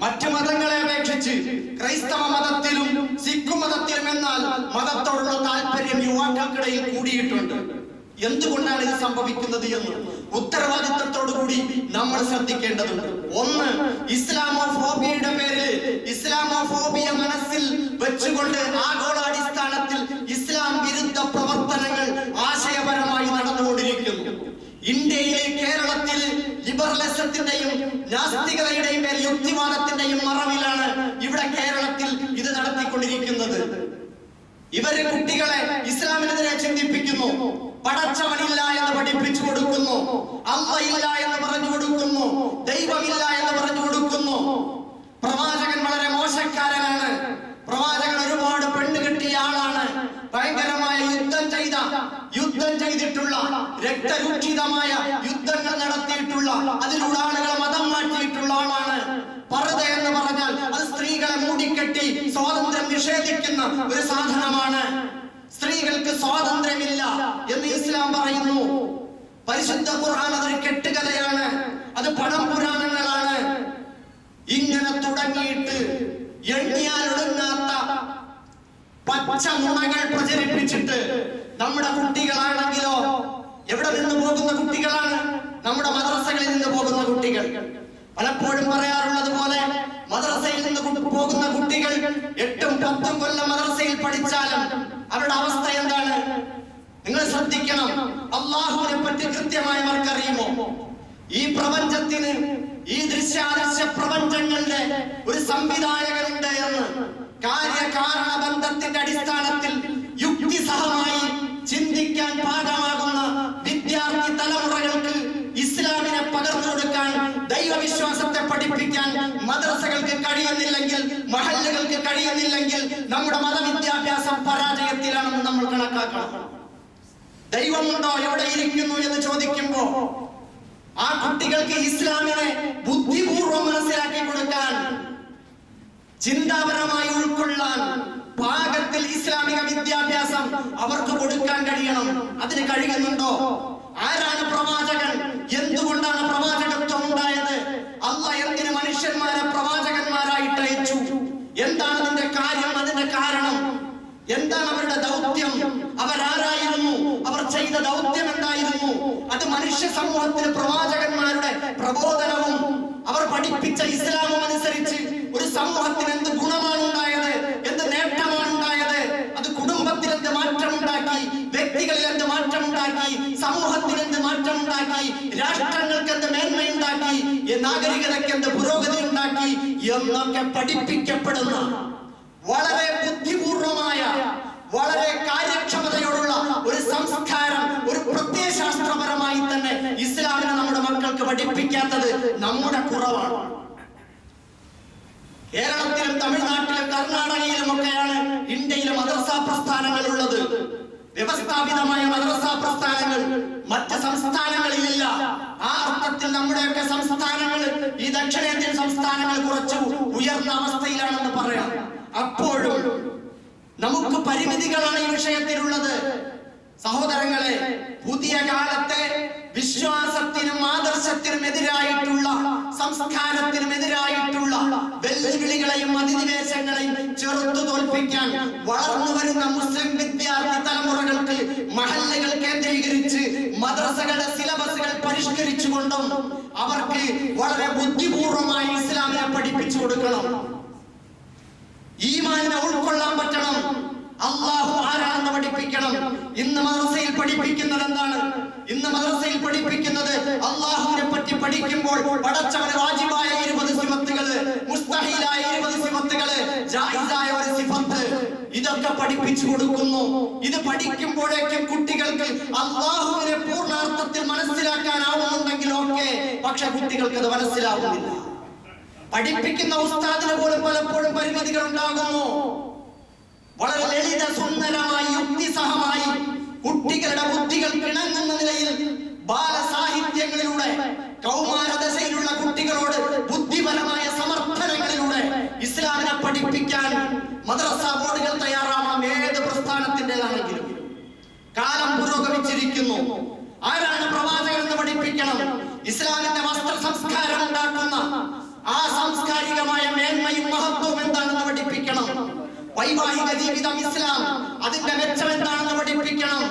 മറ്റു മതങ്ങളെ അപേക്ഷിച്ച് ക്രൈസ്തവ മതത്തിലും സിഖ് മതത്തിലും എന്നാൽ മതത്തോടുള്ള താല്പര്യം യുവാക്കൾക്കിടയിൽ കൂടിയിട്ടുണ്ട്. എന്തുകൊണ്ടാണ് ഇത് സംഭവിക്കുന്നത് എന്ന് ഉത്തരവാദിത്തത്തോടു കൂടി നമ്മൾ ശ്രദ്ധിക്കേണ്ടതുണ്ട്. ഒന്ന്, ഇസ്ലാമോഫോബിയയുടെ പേരിൽ ഇസ്ലാമോഫോബിയ മനസ്സിൽ വെച്ചുകൊണ്ട് ആഗോളാടിസ്ഥാനത്തിൽ ഇസ്ലാം വിരുദ്ധ പ്രവർത്തനങ്ങൾ ആശയപരമായി നടന്നുകൊണ്ടിരിക്കുന്നു. ഇന്ത്യയിലെ കേരളത്തിൽ ലിബറലിസത്തിന്റെയും നാസ്തികതയുടെയും മേൽ യുക്തിവാദത്തിന്റെയും മറവിലാണ് ഇവിടെ കേരളത്തിൽ ഇത് നടത്തിക്കൊണ്ടിരിക്കുന്നത്. ഇവര് കുട്ടികളെ ഇസ്ലാമിനെതിരെ ചിന്തിപ്പിക്കുന്നു, പടച്ചവനില്ല എന്ന് പഠിപ്പിച്ചു കൊടുക്കുന്നു, അള്ളയില്ല എന്ന് പറഞ്ഞു കൊടുക്കുന്നു, ദൈവമില്ല എന്ന് പറഞ്ഞു കൊടുക്കുന്നു. പ്രവാചകൻ വളരെ മോശക്കാരനാണ്, പ്രവാചകൻ ഒരുപാട് പെണ്ണ് കെട്ടിയ ആളാണ്, ഭയങ്കരമായ യുദ്ധം ചെയ്തിട്ടുള്ള രക്തരൂക്ഷിതമായ യുദ്ധങ്ങൾ നടത്തിയിട്ടുള്ള അതിലൂടെ ആളുകളെ മതം മാറ്റിയിട്ടുള്ള ആളാണ്. പർദ എന്ന് പറഞ്ഞാൽ അത് സ്ത്രീകളെ മൂടിക്കെട്ടി സ്വാതന്ത്ര്യം നിഷേധിക്കുന്ന ഒരു സാധനമാണ്. സ്ത്രീകൾക്ക് സ്വാതന്ത്ര്യമില്ല എന്ന് ഇസ്ലാം പറയുന്നു. പരിശുദ്ധ ഖുർആൻ അതൊരു കെട്ടുകഥയാണ്, അത് പഴം പുരാണങ്ങളാണ്. ഇങ്ങനെ തുടങ്ങിയിട്ട് എണ്ണിയാലൊടുങ്ങാത്ത പച്ച നുണകൾ പ്രചരിപ്പിച്ചിട്ട് നമ്മുടെ കുട്ടികളാണെങ്കിലോ എവിടെ നിന്ന് പോകുന്ന കുട്ടികളാണ്? നമ്മുടെ മദ്രസകളിൽ നിന്ന് പോകുന്ന കുട്ടികൾ. പലപ്പോഴും പറയാറുള്ളത് പോലെ മദ്രസയിൽ നിന്ന് പോകുന്ന കുട്ടികൾ 8-10 കൊല്ലം മദ്രസയിൽ പഠിച്ചാലും അവരുടെ അവസ്ഥ എന്താണ്? നിങ്ങൾ ശ്രദ്ധിക്കണം. അള്ളാഹുവിനെ പറ്റി കൃത്യമായി അവർക്കറിയുമോ? ഈ പ്രപഞ്ചത്തിന്, ഈ ദൃശ്യാദൃശ്യ പ്രപഞ്ചങ്ങളുടെ ഒരു സംവിധായകനുണ്ട് എന്ന് കാര്യകാരണ ബന്ധത്തിന്റെ അടിസ്ഥാനത്തിൽ യുക്തിസഹമായി ചിന്തിക്കാൻ പാകമാകുന്ന വിദ്യാർത്ഥി തലമുറകൾക്ക് ഇസ്ലാമിനെ പകർന്നു കൊടുക്കാൻ, ദൈവവിശ്വാസത്തെ പഠിപ്പിക്കാൻ മദ്രസകൾക്ക് കഴിയുന്നില്ലെങ്കിൽ, മഹല്ലുകൾക്ക് കഴിയുന്നില്ലെങ്കിൽ നമ്മുടെ മതവിദ്യാഭ്യാസം പരാജയത്തിലാണെന്ന് നമ്മൾ കണക്കാക്കണം. ദൈവമുണ്ടോ, എവിടെ ഇരിക്കുന്നു എന്ന് ചോദിക്കുമ്പോ ആ കുട്ടികൾക്ക് ഇസ്ലാമിനെ ബുദ്ധിപൂർവ്വം മനസ്സിലാക്കി കൊടുക്കാൻ, ചിന്താപരമായി ഉൾക്കൊള്ളാൻ പാകത്തിൽ ഇസ്ലാമിക വിദ്യാഭ്യാസം അവർക്ക് കൊടുക്കാൻ കഴിയണം. അതിന് കഴിയുന്നുണ്ടോ? ആരാണ് പ്രവാചകൻ? എന്തുകൊണ്ടാണ് പ്രവാചകത്വം ഉണ്ടായത്? അല്ലാഹ് എന്തിന് മനുഷ്യന്മാരെ പ്രവാചകന്മാരായിട്ട് അയച്ചു? എന്താണ് അതിന്റെ കാര്യം? അതിന്റെ കാരണം എന്താണ്? അവരുടെ ദൗത്യം, അവരാരായിരുന്നു? അവർ ചെയ്ത ദൗത്യം എന്തായിരുന്നു? അത് മനുഷ്യ സമൂഹത്തിന് പ്രവാചകന്മാരുടെ പ്രബോധനവും അവർ പഠിപ്പിച്ച ഇസ്ലാമും അനുസരിച്ച് ഒരു സമൂഹത്തിന് എന്ത് ഗുണമാണ് ഉണ്ടായത്, എന്ത് നേട്ടമാണ് ഉണ്ടായത്, അത് കുടുംബത്തിൽ എന്ത് മാറ്റമുണ്ടാക്കി, വ്യക്തികളിൽ എന്ത് മാറ്റമുണ്ടാക്കി, സമൂഹത്തിൽ എന്ത് മാറ്റമുണ്ടാക്കി, രാഷ്ട്രങ്ങൾക്ക് എന്ത് മേന്മയുണ്ടാക്കി, നാഗരികതയ്ക്ക് എന്ത് പുരോഗതി ഉണ്ടാക്കി എന്നൊക്കെ പഠിപ്പിക്കപ്പെടുന്ന വളരെ ബുദ്ധിപൂർവമായ, വളരെ കാര്യക്ഷമതയോടുള്ള ഒരു സംസ്കാരം, ഒരു പ്രത്യയശാസ്ത്രപരമായി തന്നെ ഇസ്ലാമിനെ നമ്മുടെ മക്കൾക്ക് പഠിപ്പിക്കാത്തത് നമ്മുടെ കുറവാണ്. കേരളത്തിലും തമിഴ്നാട്ടിലും കർണാടകയിലും ഒക്കെയാണ് ഇന്ത്യയിലെ മദ്രസാ പ്രസ്ഥാനങ്ങൾ ഉള്ളത്. വ്യവസ്ഥാപിതമായ മദ്രസാ പ്രസ്ഥാനങ്ങൾ മറ്റ് സംസ്ഥാനങ്ങളിലില്ല. ആ അർത്ഥത്തിൽ നമ്മുടെയൊക്കെ സംസ്ഥാനങ്ങൾ, ഈ ദക്ഷിണേന്ത്യൻ സംസ്ഥാനങ്ങൾ കുറച്ച് ഉയർന്ന അവസ്ഥയിലാണെന്ന് പറയാം. അപ്പോഴും നമുക്ക് പരിമിതികളാണ് ഈ വിഷയത്തിലുള്ളത്. സഹോദരങ്ങളെ, പുതിയ കാലത്തെ വിശ്വാസത്തിനും ആദർശത്തിനും എതിരായിട്ടുള്ള, സംസ്കാരത്തിനും എതിരായിട്ടുള്ള വെല്ലുവിളികളെയും അധിനിവേശങ്ങളെയും ചെറുത്തു തോൽപ്പിക്കാൻ വളർന്നു വരുന്ന മുസ്ലിം വിദ്യാർത്ഥി തലമുറകൾക്ക് മഹല്ലുകൾ കേന്ദ്രീകരിച്ച് മദ്രസകളുടെ സിലബസുകൾ പരിഷ്കരിച്ചുകൊണ്ടും അവർക്ക് വളരെ ബുദ്ധിപൂർവമായി ഇസ്ലാമിനെ പഠിപ്പിച്ചു കൊടുക്കണം. ഈമാനിനെ ഉൾക്കൊള്ളാൻ പറ്റണം. അല്ലാഹു ആരാണെന്ന് പഠിപ്പിക്കണം. ഇന്ന് മദ്രസയിൽ പഠിപ്പിക്കുന്നത് എന്താണ്? ഇന്ന് മദ്രസയിൽ പഠിപ്പിക്കുന്നത് അല്ലാഹുവിനെ പറ്റി പഠിക്കുമ്പോൾ പടച്ചവന് വാജിബായ 20 സിഫത്തുകള്, മുസ്തഹീലായ 20 സിഫത്തുകള്, ജായിസായ ഒരു സിഫത്ത്, ഇതൊക്കെ പഠിപ്പിച്ചു കൊടുക്കുന്നു. ഇത് പഠിക്കുമ്പോഴേക്കും കുട്ടികൾക്ക് അല്ലാഹുവിനെ പൂർണ്ണാർത്ഥത്തിൽ മനസ്സിലാക്കാനാവുന്നുണ്ടെങ്കിൽ ഓക്കെ, പക്ഷെ കുട്ടികൾക്ക് അത് മനസ്സിലാവുന്നില്ല. പഠിപ്പിക്കുന്ന ഉസ്താദിന് പോലും പലപ്പോഴും പരിമിതികൾ ഉണ്ടാകുന്നു. വളരെ ലളിത സുന്ദരമായി യുക്തിസഹമായി കുട്ടികളുടെ ബുദ്ധികൾ ഇണങ്ങുന്ന നിലയിൽ ബാലസാഹിത്യങ്ങളിലൂടെ കൗമാരദശയിലുള്ള കുട്ടികളോട് ബുദ്ധിപരമായ സമർത്ഥനങ്ങളിലൂടെ ഇസ്ലാമിനെ പഠിപ്പിക്കാൻ മദ്രസ ബോർഡുകൾ തയ്യാറാവണം. ഏത് പ്രസ്ഥാനത്തിൻ്റെതാണെങ്കിലും സംസ്കാരം ഉണ്ടാക്കുന്ന ആ സാംസ്കാരികമായ മേന്മയും മഹത്വവും എന്താണെന്ന് പഠിപ്പിക്കണം. വൈവാഹിക ജീവിതം ഇസ്ലാം അതിന്റെ മെച്ചം എന്താണെന്ന് പഠിപ്പിക്കണം.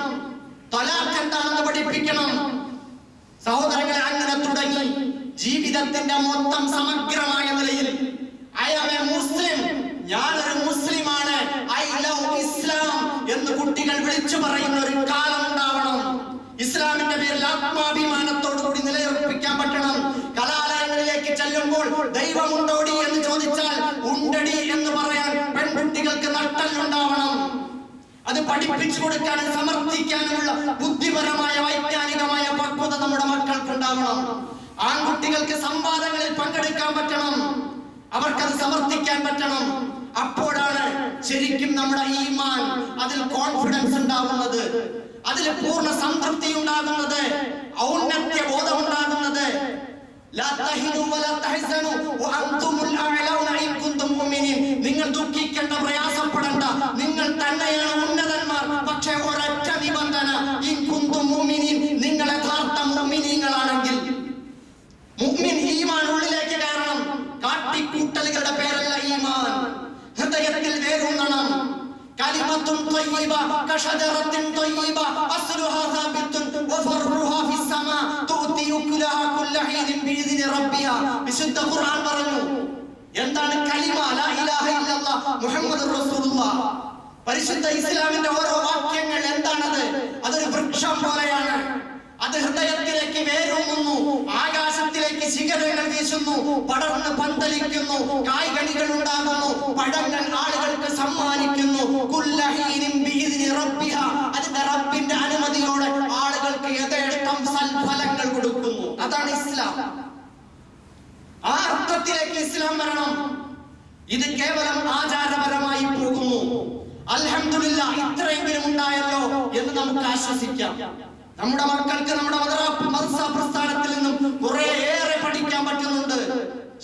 തലാഖ് എന്താണെന്ന് പഠിപ്പിക്കണം. സഹോദരങ്ങളെ, അങ്ങനെ തുടങ്ങി ജീവിതത്തിന്റെ മൊത്തം സമഗ്രമായ നിലയിൽ ഐ ആം എ മുസ്ലിം, ഞാനൊരു മുസ്ലിമാണ്, ഐ ലവ് ഇസ്ലാം എന്ന് കുട്ടികൾ വിളിച്ചു പറയുന്ന ഒരു കാലം ഉണ്ടാവണം. ഇസ്ലാമിന്റെ പേരിൽ ആത്മാഭിമാനത്തോടുകൂടി നിലയുറപ്പിക്കാൻ പറ്റണം. കലാലയങ്ങളിലേക്ക് ചെല്ലുമ്പോൾ ദൈവമുണ്ടോടി എന്ന് ചോദിച്ചാൽ ഉണ്ടടി എന്ന് പറയാൻ പെൺകുട്ടികൾക്ക് നട്ടലുണ്ടാവണം. അത് പഠിപ്പിച്ചു കൊടുക്കാനും സമർത്ഥിക്കാനുമുള്ള ബുദ്ധിപരമായ വൈജ്ഞാനികമായ പക്വത നമ്മുടെ മക്കൾക്ക് ഉണ്ടാവണം. ആൺകുട്ടികൾക്ക് സംവാദങ്ങളിൽ പങ്കെടുക്കാൻ പറ്റണം, അവർക്കത് സമർത്ഥിക്കാൻ പറ്റണം. അപ്പോഴാണ് ശരിക്കും നമ്മുടെ ഈമാൻ, അതിൽ കോൺഫിഡൻസ് ഉണ്ടാകുന്നത്, അതിൽ പൂർണ്ണ സംതൃപ്തി ഉണ്ടാകുന്നത്, ഔന്നത്യ ബോധം ഉണ്ടാകുന്നത്. നിങ്ങൾ ദുഃഖിക്കേണ്ട, പ്രയാസപ്പെടേണ്ട, നിങ്ങൾ തന്നെയാണ് ഉന്നതന്മാർ. പക്ഷേ ഒരൊറ്റ നിബന്ധന, നിങ്ങൾ യഥാർത്ഥ മുഅ്മിനീങ്ങളാണെങ്കിൽ. മുഅ്മിൻ ഈമാൻ ഉള്ളിലേക്ക് കയറണം. കാട്ടിക്കൂട്ടലുകളുടെ പേരല്ല ഈമാൻ, ഹൃദയത്തിൽ വേരൂന്നണം. കലിമത്തുൻ ത്വയ്യിബ കശജറത്തിൻ ത്വയ്യിബ അസ്ലുഹാ സാബിത്തുൻ വഫർറുഹാ ഫിസ്സമാ തുഅതി ഉക്ലഹാ കുല്ല ഹീനിൻ ബിഇദ്നി റബ്ബിഹാ. വിശുദ്ധ ഖുർആൻ പറഞ്ഞു, എന്താണ് കലിമ? ലാ ഇലാഹ ഇല്ലല്ലാഹ് മുഹമ്മദുർ റസൂലുള്ളാഹ്. പരിശുദ്ധ ഇസ്ലാമിന്റെ ഓരോ വാക്യങ്ങൾ എന്താണത്? അതൊരു വൃക്ഷം പോലെയാണ്. അത് ഹൃദയത്തിലേക്ക് വേരൂന്നുന്നു, ആകാശത്തിലേക്ക് ശിഖരങ്ങൾ വീശുന്നു, പടർന്ന് പന്തലിക്കുന്നു, കായ്കനികൾ ഉണ്ടാകുന്നു, പഴങ്ങൾ ആളുകൾക്ക് സമ്മാനിക്കുന്നു. അതിന്റെ റബ്ബിന്റെ അനുമതിയോടെ ആളുകൾക്ക് യഥേഷ്ടം സൽഫലങ്ങൾ കൊടുക്കുന്നു. അതാണ് ഇസ്ലാം. ആ അർത്ഥത്തിലേക്ക് ഇസ്ലാം വരണം. ഇത് കേവലം ആചാരപരമായി പോകുന്നു. അൽഹംദുലില്ലാഹ്, ഇത്രയെങ്കിലും ഉണ്ടായല്ലോ എന്ന് നമുക്ക് ആശ്വസിക്കാം. നമ്മുടെ മക്കൾക്ക് നമ്മുടെ മദ്രസ പ്രസ്ഥാനത്തിൽ നിന്നും കുറേയേറെ പഠിക്കാൻ പറ്റുന്നുണ്ട്,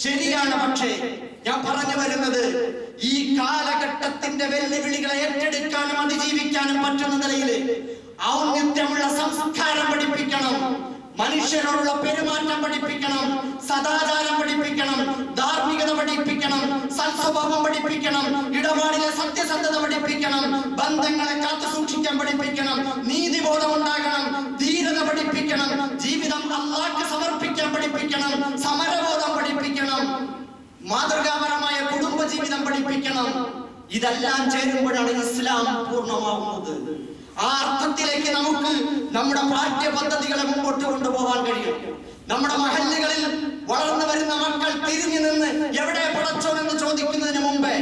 ശരിയാണ്. പക്ഷേ ഞാൻ പറഞ്ഞു വരുന്നത്, ഈ കാലഘട്ടത്തിന്റെ വെല്ലുവിളികളെ ഏറ്റെടുക്കാനും അതിജീവിക്കാനും പറ്റുന്ന നിലയിൽ ഔന്നത്യമുള്ള സംസ്കാരം പഠിപ്പിക്കണം, മനുഷ്യരോടുള്ള പെരുമാറ്റം പഠിപ്പിക്കണം, സദാചാരം പഠിപ്പിക്കണം, ധാർമ്മികത പഠിപ്പിക്കണം, സൽസ്വഭാവം പഠിപ്പിക്കണം, ഇടപാടിലെ സത്യസന്ധത പഠിപ്പിക്കണം, ബന്ധങ്ങളെ കാത്തു സൂക്ഷിക്കാൻ പഠിപ്പിക്കണം, നീതിബോധം ഉണ്ടാകണം, ധീരത പഠിപ്പിക്കണം, ജീവിതം അല്ലാഹ്ക്ക് സമർപ്പിക്കാൻ പഠിപ്പിക്കണം, സമരബോധം പഠിപ്പിക്കണം, മാതൃകാപരമായ കുടുംബജീവിതം പഠിപ്പിക്കണം. ഇതെല്ലാം ചേരുമ്പോഴാണ് ഇസ്ലാം പൂർണ്ണമാവുന്നത്. ആ അർത്ഥത്തിലേക്ക് നമുക്ക് നമ്മുടെ പാഠ്യപദ്ധതികളെ മുമ്പോട്ട് കൊണ്ടുപോകാൻ കഴിയും. നമ്മുടെ മഹല്ലുകളിൽ വളർന്നു വരുന്ന മക്കൾ തിരിഞ്ഞു നിന്ന് എവിടെ പടച്ചോൻ എന്ന് ചോദിക്കുന്നതിന് മുമ്പേ,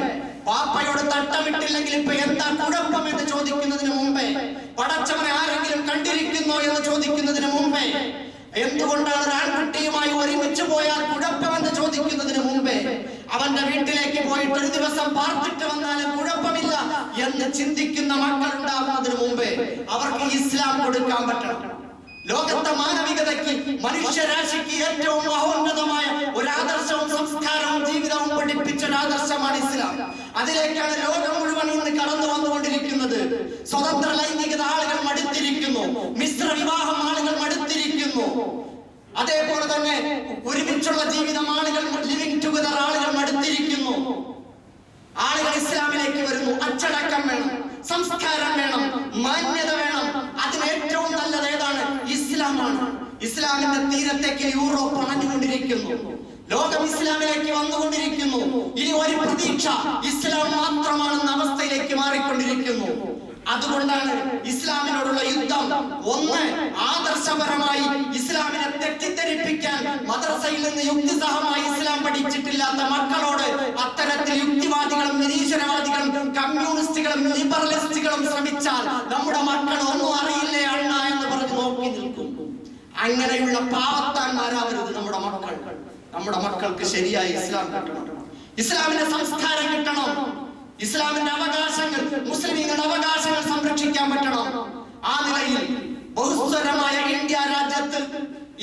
പാപ്പയോട് തട്ടമിട്ടില്ലെങ്കിൽ ഇപ്പൊ എന്താ കുഴപ്പം എന്ന് ചോദിക്കുന്നതിന് മുമ്പേ, പടച്ചവനെ ആരെങ്കിലും കണ്ടിരിക്കുന്നോ എന്ന് ചോദിക്കുന്നതിന് മുമ്പേ, എന്തുകൊണ്ടാണ് ഒരു ആൺകുട്ടിയുമായി ഒരുമിച്ച് പോയാൽ കുഴപ്പമെന്ന് ചോദിക്കുന്നതിന് മുമ്പേ, അവന്റെ വീട്ടിലേക്ക് പോയിട്ട് ഒരു ദിവസം പാർത്തിട്ട് വന്നാലും കുഴപ്പമില്ല എന്ന് ചിന്തിക്കുന്ന മക്കൾ ഉണ്ടാകുന്നതിന് മുമ്പേ അവർക്ക് ഇസ്ലാം കൊടുക്കാൻ പറ്റണം. ലോകത്തെ മാനവികതയ്ക്ക്, മനുഷ്യരാശിക്ക് ഏറ്റവും മഹോന്നതമായ ഒരു ആദർശവും സംസ്കാരവും ജീവിതവും പഠിപ്പിച്ച ഒരു ആദർശമാണ് ഇസ്ലാം. അതിലേക്കാണ് ലോകം മുഴുവൻ ഇന്ന് കടന്നു വന്നുകൊണ്ടിരിക്കുന്നത്. സ്വതന്ത്ര ലൈംഗികത ആളുകൾ മടുത്തിരിക്കുന്നു, മിശ്ര വിവാഹം ആളുകൾ മടുത്തിരിക്കുന്നു, അതേപോലെ തന്നെ ഒരുമിച്ചുള്ള ജീവിതം ആളുകൾ, ലിവിംഗ് ടുഗദർ ആളുകൾ മടുത്തിരിക്കുന്നു. ആളുകൾ ഇസ്ലാമിലേക്ക് വരുന്നു. അച്ചടക്കം വേണം, സംസ്കാരം വേണം, മാന്യത വേണം. അതിന് ഏറ്റവും നല്ലത് ഏതാണ്? ഇസ്ലാമാണ്. ഇസ്ലാമിന്റെ തീരത്തേക്ക് യൂറോപ്പ് അണഞ്ഞുകൊണ്ടിരിക്കുന്നു, ലോകം ഇസ്ലാമിലേക്ക് വന്നുകൊണ്ടിരിക്കുന്നു. ഇനി ഒരു പ്രതീക്ഷ ഇസ്ലാം മാത്രമാണെന്ന അവസ്ഥയിലേക്ക് മാറിക്കൊണ്ടിരിക്കുന്നു. അതുകൊണ്ടാണ് ഇസ്ലാമിനോടുള്ള യുദ്ധം. ഒന്ന്, ആദർശപരമായി ഇസ്ലാമിനെ തെറ്റിദ്ധരിപ്പിക്കാൻ മദ്രസയിൽ നിന്ന് യുക്തിസഹമായി ഇസ്ലാം പഠിച്ചിട്ടില്ലാത്ത മക്കളോട് അത്തരത്തിൽ യുക്തിവാദികളും നിരീശ്വരവാദികളും കമ്മ്യൂണിസ്റ്റുകളും ലിബറലിസ്റ്റുകളും ശ്രമിച്ചാൽ നമ്മുടെ മക്കൾ ഒന്നും അറിയില്ലേ അണ്ണ എന്ന് പറഞ്ഞ് നോക്കി നിൽക്കും. അങ്ങനെയുള്ള പാവത്താന്മാരാവരുത് നമ്മുടെ മക്കൾ. നമ്മുടെ മക്കൾക്ക് ശരിയായി ഇസ്ലാം കിട്ടണം, ഇസ്ലാമിന്റെ സംസ്കാരം കിട്ടണം, ഇസ്ലാമിന്റെ അവകാശങ്ങൾ, മുസ്ലിമീങ്ങളുടെ അവകാശങ്ങൾ സംരക്ഷിക്കാൻ പറ്റണം. ആ നിലയിൽ ബഹുസ്വരമായ ഇന്ത്യ രാജ്യത്ത്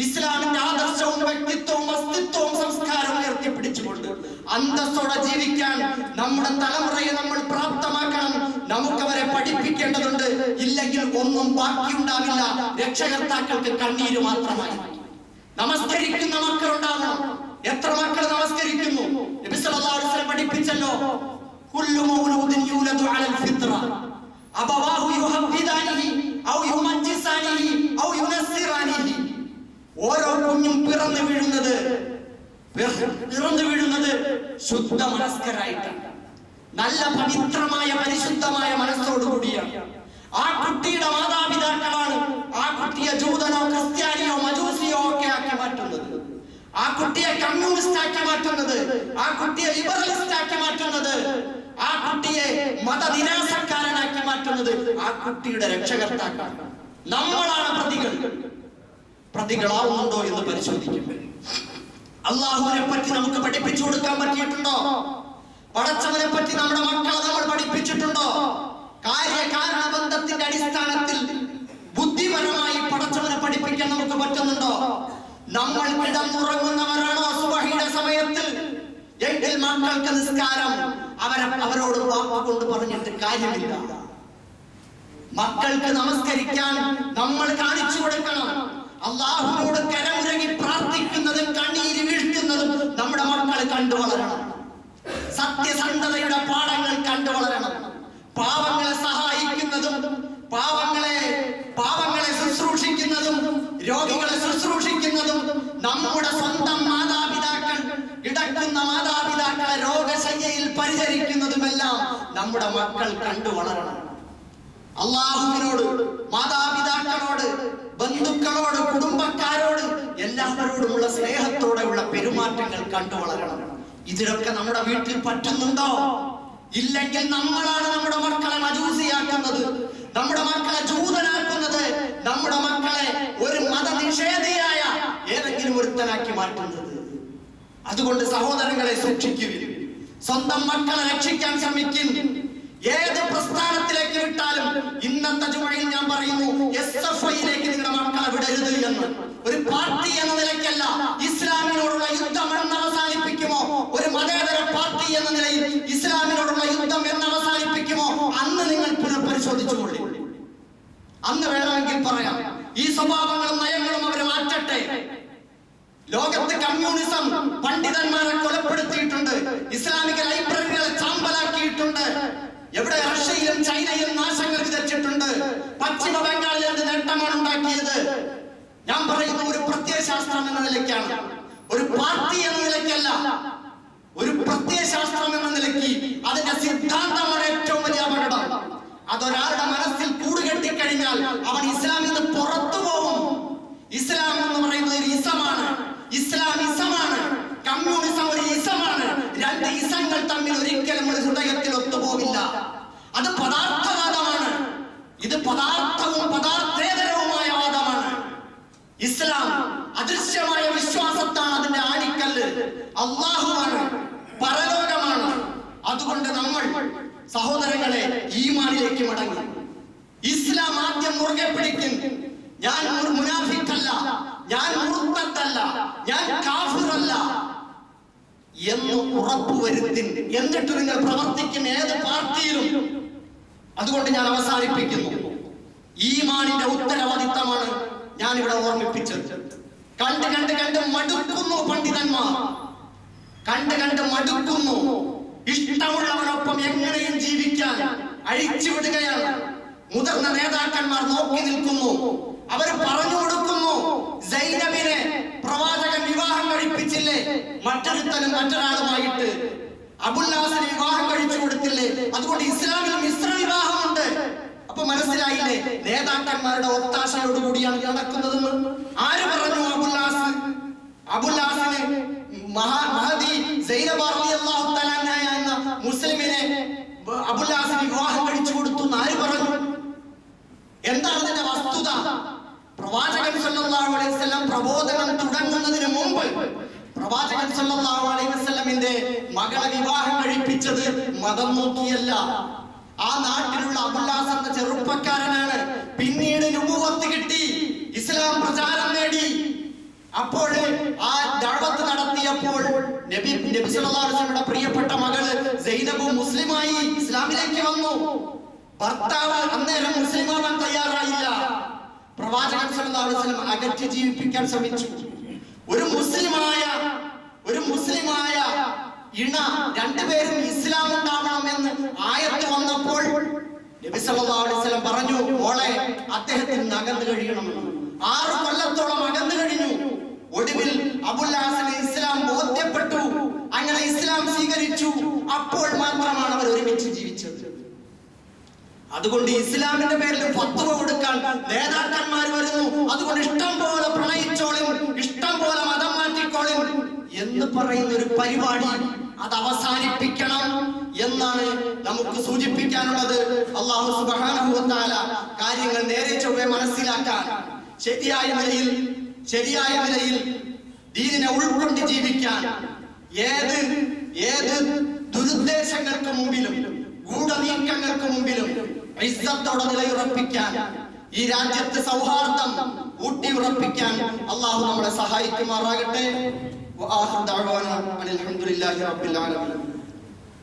ഇസ്ലാമിന്റെ ആദർശവും വ്യക്തിത്വവും അസ്തിത്വവും സംസ്കാരവും ഉയർത്തിപ്പിടിച്ചുകൊണ്ട് അന്തസ്സോടെ ജീവിക്കാൻ നമ്മുടെ തലമുറയെ നമ്മൾ പ്രാപ്തമാക്കണം. നമുക്കവരെ പഠിപ്പിക്കേണ്ടതുണ്ട്. ഇല്ലെങ്കിൽ ഒന്നും ബാക്കിയുണ്ടാവില്ല. രക്ഷകർത്താക്കൾക്ക് കണ്ണീര് മാത്രമായി. നമസ്കരിക്കുന്ന മക്കൾ ഉണ്ടാവണം. എത്ര മക്കൾ നമസ്കരിക്കുന്നു? നബി സല്ലല്ലാഹു അലൈഹി വസല്ലം പഠിപ്പിച്ചല്ലോ, കുല്ലു മൗലൂദിൻ യൂലദു അലൽ ഫിത്ര അബവാഹു യുഹബ്ബിദാനിഹി ഔ യുമജ്ജിസാനിഹി ഔ യുനസ്സിറാനിഹി. ഓരോ കുഞ്ഞും പിറന്നു വീഴുന്നത് ശുദ്ധ മനസ്കരായിട്ടാണ്, നല്ല പവിത്രമായ പരിശുദ്ധമായ മനസ്സോടുകൂടിയാണ്. ആ കുട്ടിയുടെ മാതാപിതാക്കളാണ് ആ കുട്ടിയെ ജൂതനോ ക്രിസ്ത്യാനിയോ മജൂസിയോ ഒക്കെ ആക്കി മാറ്റുന്നത്, ആ കുട്ടിയെ കമ്മ്യൂണിസ്റ്റ് ആക്കി മാറ്റുന്നത്, ആ കുട്ടിയെ ലിബറലിസ്റ്റ് ആക്കി മാറ്റുന്നത്, ആ കുട്ടിയെ മതനിരാസക്കാരനാക്കി മാറ്റുന്നത് ആ കുട്ടിയുടെ രക്ഷകർത്താക്കൾ. നമ്മളാണ് പ്രതികളാവുന്നുണ്ടോ എന്ന് പരിശോധിക്കും. അള്ളാഹുവിനെ പറ്റി നമുക്ക് പഠിപ്പിച്ചു കൊടുക്കാൻ പറ്റിയിട്ടുണ്ടോ? പടച്ചവനെ പറ്റി നമ്മുടെ മക്കളെ നമ്മൾ പഠിപ്പിച്ചിട്ടുണ്ടോ? കാര്യകാരണ ബന്ധത്തിന്റെ അടിസ്ഥാനത്തിൽ ബുദ്ധിപരമായി പടച്ചവനെ പഠിപ്പിക്കാൻ നമുക്ക് പറ്റുന്നുണ്ടോ? നമ്മൾ കിടന്നുറങ്ങുന്നവരാണോ സുബഹിയുടെ സമയത്ത്? എങ്കിൽ മക്കൾക്ക് നിസ്കാരം അവരോട് വാക്കുകൊണ്ട് പറഞ്ഞിട്ട് കാര്യമില്ല. മക്കൾക്ക് നമസ്കരിക്കാൻ നമ്മൾ കാണിച്ചു കൊടുക്കണം. അള്ളാഹുവിനോട് കരമുരകി പ്രാർത്ഥിക്കുന്നതും കണ്ണീര് വീഴ്ത്തുന്നതും നമ്മുടെ മക്കൾ കണ്ടു വളരണം. സത്യസന്ധതയുടെ പാഠങ്ങൾ കണ്ടു വളരണം. പാവങ്ങളെ സഹായിക്കുന്നതും പാവങ്ങളെ ശുശ്രൂഷിക്കുന്നതും രോഗികളെ ശുശ്രൂഷിക്കുന്നതും നമ്മുടെ സ്വന്തം മാതാപിതാക്കൾ കിടക്കുന്ന മാതാപിതാക്കളെ രോഗശയ്യയിൽ പരിചരിക്കുന്നതുമെല്ലാം നമ്മുടെ മക്കൾ കണ്ടു വളരണം. അള്ളാഹുവിനോട്, മാതാപിതാക്കളോട്, ബന്ധുക്കളോട്, കുടുംബക്കാരോട് എല്ലാവരോടുമുള്ള സ്നേഹത്തോടെയുള്ള പെരുമാറ്റങ്ങൾ കണ്ടു വളരണം. ഇതിലൊക്കെ നമ്മുടെ വീട്ടിൽ പറ്റുന്നുണ്ടോ? ഇല്ലെങ്കിൽ നമ്മളാണ് നമ്മുടെ മക്കളെ മജൂസിയാക്കുന്നത്, നമ്മുടെ മക്കളെ ജൂതനാക്കുന്നത്, നമ്മുടെ മക്കളെ ഒരു മതനിഷേധിയായ ഏതെങ്കിലും ഒരുത്തനാക്കി മാറ്റുന്നത്. അതുകൊണ്ട് സഹോദരങ്ങളെ സൂക്ഷിക്കുക. സ്വന്തം മക്കളെ രക്ഷിക്കാൻ ശ്രമിക്കും. ഏത് പ്രസ്ഥാനത്തിലേക്ക് വിട്ടാലും ഇന്നത്തെ ജുമയിൽ ഞാൻ പറയുന്നു, SFIയിലേക്ക് നിങ്ങളുടെ മക്കളെ വിടരുത് എന്ന്. ഒരു പാർട്ടി എന്ന നിലയ്ക്കല്ല, ഇസ്ലാമിനോടുള്ള യുദ്ധം എന്ന് അവസാനിപ്പിക്കുമോ? ഒരു മതേതര പാർട്ടി എന്ന നിലയിൽ ഇസ്ലാമിനോടുള്ള യുദ്ധം എന്ന് അവസാനിപ്പിക്കുമോ? അന്ന് നിങ്ങൾ പുനഃപരിശോധിച്ചുകൊള്ളി. അന്ന് വേണമെങ്കിൽ പറയാം, ഈ സ്വഭാവങ്ങളും നയങ്ങളും അവർ മാറ്റട്ടെ. ലോകത്ത് കമ്മ്യൂണിസം പണ്ഡിതന്മാരെ കൊലപ്പെടുത്തിയിട്ടുണ്ട്, ഇസ്ലാമിക ലൈബ്രറികളെ ചാമ്പലാക്കിയിട്ടുണ്ട്. എവിടെ? റഷ്യയിലും ചൈനയിലും നാശങ്ങൾ വിതച്ചിട്ടുണ്ട്. പശ്ചിമ ബംഗാളിൽ എന്ത് നേട്ടമാണ് ഉണ്ടാക്കിയത്? ഞാൻ പറയുന്ന ഒരു പ്രത്യയശാസ്ത്രം എന്ന നിലയ്ക്കാണ്, ഒരു പാർട്ടി എന്ന നിലയ്ക്കല്ല, ഒരു പ്രത്യയശാസ്ത്രം എന്ന നിലയ്ക്ക് അതിന്റെ സിദ്ധാന്തമാണ് ഏറ്റവും വലിയ അപകടം. അതൊരാളുടെ മനസ്സിൽ കൂടുകെട്ടിക്കഴിഞ്ഞാൽ അവൻ ഇസ്ലാമിൽ നിന്ന് പുറത്തു പോകും. ഇസ്ലാം എന്ന് പറയുന്നത് ഒരു ഇസമാണ്, ഇസ്ലാം ഇസമാണ്, കമ്മ്യൂണിസം ഒരു ഇസമാണ്. രണ്ട് ഇസങ്ങൾ തമ്മിൽ ഒരിക്കലും ഒരു ഹൃദയത്തിൽ ഒത്തുപോകില്ല. അത് പദാർത്ഥവാദമാണ്. ഇത് പദാർത്ഥവും പദാർത്ഥേതരവുമായ വാദമാണ്. ഇസ്ലാം അദൃശ്യമായ വിശ്വാസത്താണ് അതിന്റെ ആണിക്കല്ല്. അള്ളാഹുവാണ്, പരലോകമാണ്. അതുകൊണ്ട് നമ്മൾ സഹോദരങ്ങളെ ഈമാനിലേക്ക് മടങ്ങി ഇസ്ലാം ആദ്യം മുറുകെ പിടിക്കും. ഞാൻ മുനാഫിക്കല്ല, ഞാൻ മുർത്തദ്ദല്ല, ഞാൻ കാഫിറല്ല എന്ന് ഉറപ്പുവരുത്തിൻ. എന്നിട്ട് നിങ്ങൾ പ്രവർത്തിക്കും ഏത് പാർട്ടിയിലും. അതുകൊണ്ട് ഞാൻ അവസാനിപ്പിക്കുന്നു. ഈമാനിന്റെ ഉത്തരവാദിത്തമാണ് ഞാൻ ഇവിടെ ഓർമ്മിപ്പിച്ചത്. കണ്ട് കണ്ട് കണ്ട് മടുക്കുന്നു പണ്ഡിതന്മാർ, കണ്ട് മടുക്കുന്നു. ഇഷ്ടമുള്ളവരൊപ്പം എങ്ങനെയും ജീവിക്കാൻ അഴിച്ചുവിടുകയാണ്. മുതിർന്ന നേതാക്കന്മാർ നോക്കി നിൽക്കുന്നു, അവർ പറഞ്ഞു കൊടുക്കുന്നു. സൈനബിനെ പ്രവാചകൻ വിവാഹം കഴിപ്പിച്ചില്ലേ? മറ്റൊരുത്തനും മറ്റൊരാളുമായിട്ട്. അബുല്ലാസിനെ വിവാഹം കഴിച്ചു കൊടുത്തില്ലേ? അതുകൊണ്ട് ഇസ്ലാമിൽ മിശ്ര വിവാഹമുണ്ട്. അപ്പൊ മനസ്സിലായില്ലേ നേതാക്കന്മാരുടെ ഒത്താശയോടുകൂടിയാണ് നടക്കുന്നതെന്ന്? ആര് പറഞ്ഞു? അബുല്ലാസിന് മഹദി സൈനബ റളിയല്ലാഹു തആല എന്ന മുസ്ലിമിനെ അബുല്ലാസിന് വിവാഹം കഴിച്ചു കൊടുത്തു എന്ന് ആര് പറഞ്ഞു? എന്താണ് അതിന്റെ വസ്തുത? പ്രവാചകൻ സല്ലല്ലാഹു അലൈഹി വസല്ലം പ്രബോധനം തുടങ്ങുന്നതിന് മുമ്പ് പ്രവാചകൻ സല്ലല്ലാഹു അലൈഹി വസല്ലമിന്റെ മകളെ വിവാഹം കഴിപ്പിച്ചത് മതം നോക്കിയല്ല. ആ നാട്ടിലുള്ള അബുല്ലാസ് എന്ന ചെറുപ്പക്കാരനാണ്. പിന്നീട് നുബുവത്ത് കിട്ടി, ഇസ്ലാം പ്രചാരം നേടി. അപ്പോൾ ആ ദഅവത്ത് നടത്തിയപ്പോൾ നബി സല്ലല്ലാഹു അലൈഹി വസല്ലമയുടെ പ്രിയപ്പെട്ട മകള് സൈനബ് മുസ്ലിമായി ഇസ്ലാമിലേക്ക് വന്നു. ഭർത്താവ് അന്നേരം മുസ്ലിമാവാൻ തയ്യാറായില്ല. പ്രവാചകൻ സല്ലല്ലാഹു അലൈഹി വസല്ലം അകറ്റി ജീവിപ്പിക്കാൻ ശ്രമിച്ചു. ഒരു മുസ്ലിമായ ഇണ രണ്ടുപേരും ഇസ്ലാം ഉണ്ടാവണമെന്ന് ആയത്ത് വന്നപ്പോൾ നബി സല്ലല്ലാഹു അലൈഹി വസല്ലം പറഞ്ഞു, മോളെ അദ്ദേഹത്തിന് അകന്നു കഴിയണമെന്ന്. 6 കൊല്ലത്തോളം അകന്നു കഴിഞ്ഞു. ഒടുവിൽ അബുൽ ഹാസന് ഇസ്ലാം ബോധ്യപ്പെട്ടു. അങ്ങനെ ഇസ്ലാം സ്വീകരിച്ചു. അപ്പോൾ മാത്രമാണ് അവർ ഒരുമിച്ച് ജീവിച്ചത്. അതുകൊണ്ട് ഇസ്ലാമിന്റെ പേരിൽ ഫത്വ കൊടുക്കാൻ നേതാക്കന്മാർ വരുന്നു. അതുകൊണ്ട് ഇഷ്ടം പോലെ പ്രണയിച്ചോളും, ഇഷ്ടം പോലെ മതം മാറ്റിക്കോളും എന്ന് പറയുന്ന ഒരു പരിപാടി അത് അവസാനിപ്പിക്കണം എന്നാണ് നമുക്ക് സൂചിപ്പിക്കാനുള്ളത്. അല്ലാഹു സുബ്ഹാനഹു വ തആല കാര്യങ്ങൾ നേരെ ചൊവ്വെ മനസ്സിലാക്കാൻ ശരിയായ നിലയിൽ ദീനിനെ ഉൾക്കൊണ്ട് ജീവിക്കാൻ ഏത് ദുരുദ്ദേശങ്ങൾക്ക് മുമ്പിലും ഗൂഢനീക്കങ്ങൾക്ക് മുമ്പിലും ഇസ്സത്തോടെ നിലയുറപ്പിക്കാൻ, ഈ രാജ്യത്ത് സൗഹാർദ്ദം ഊട്ടിയുറപ്പിക്കാൻ അല്ലാഹു നമ്മളെ സഹായിക്കുമാറാകട്ടെ. വആഖിറു ദഅ്വാനാ അൽഹംദുലില്ലാഹി റബ്ബിൽ ആലമീൻ.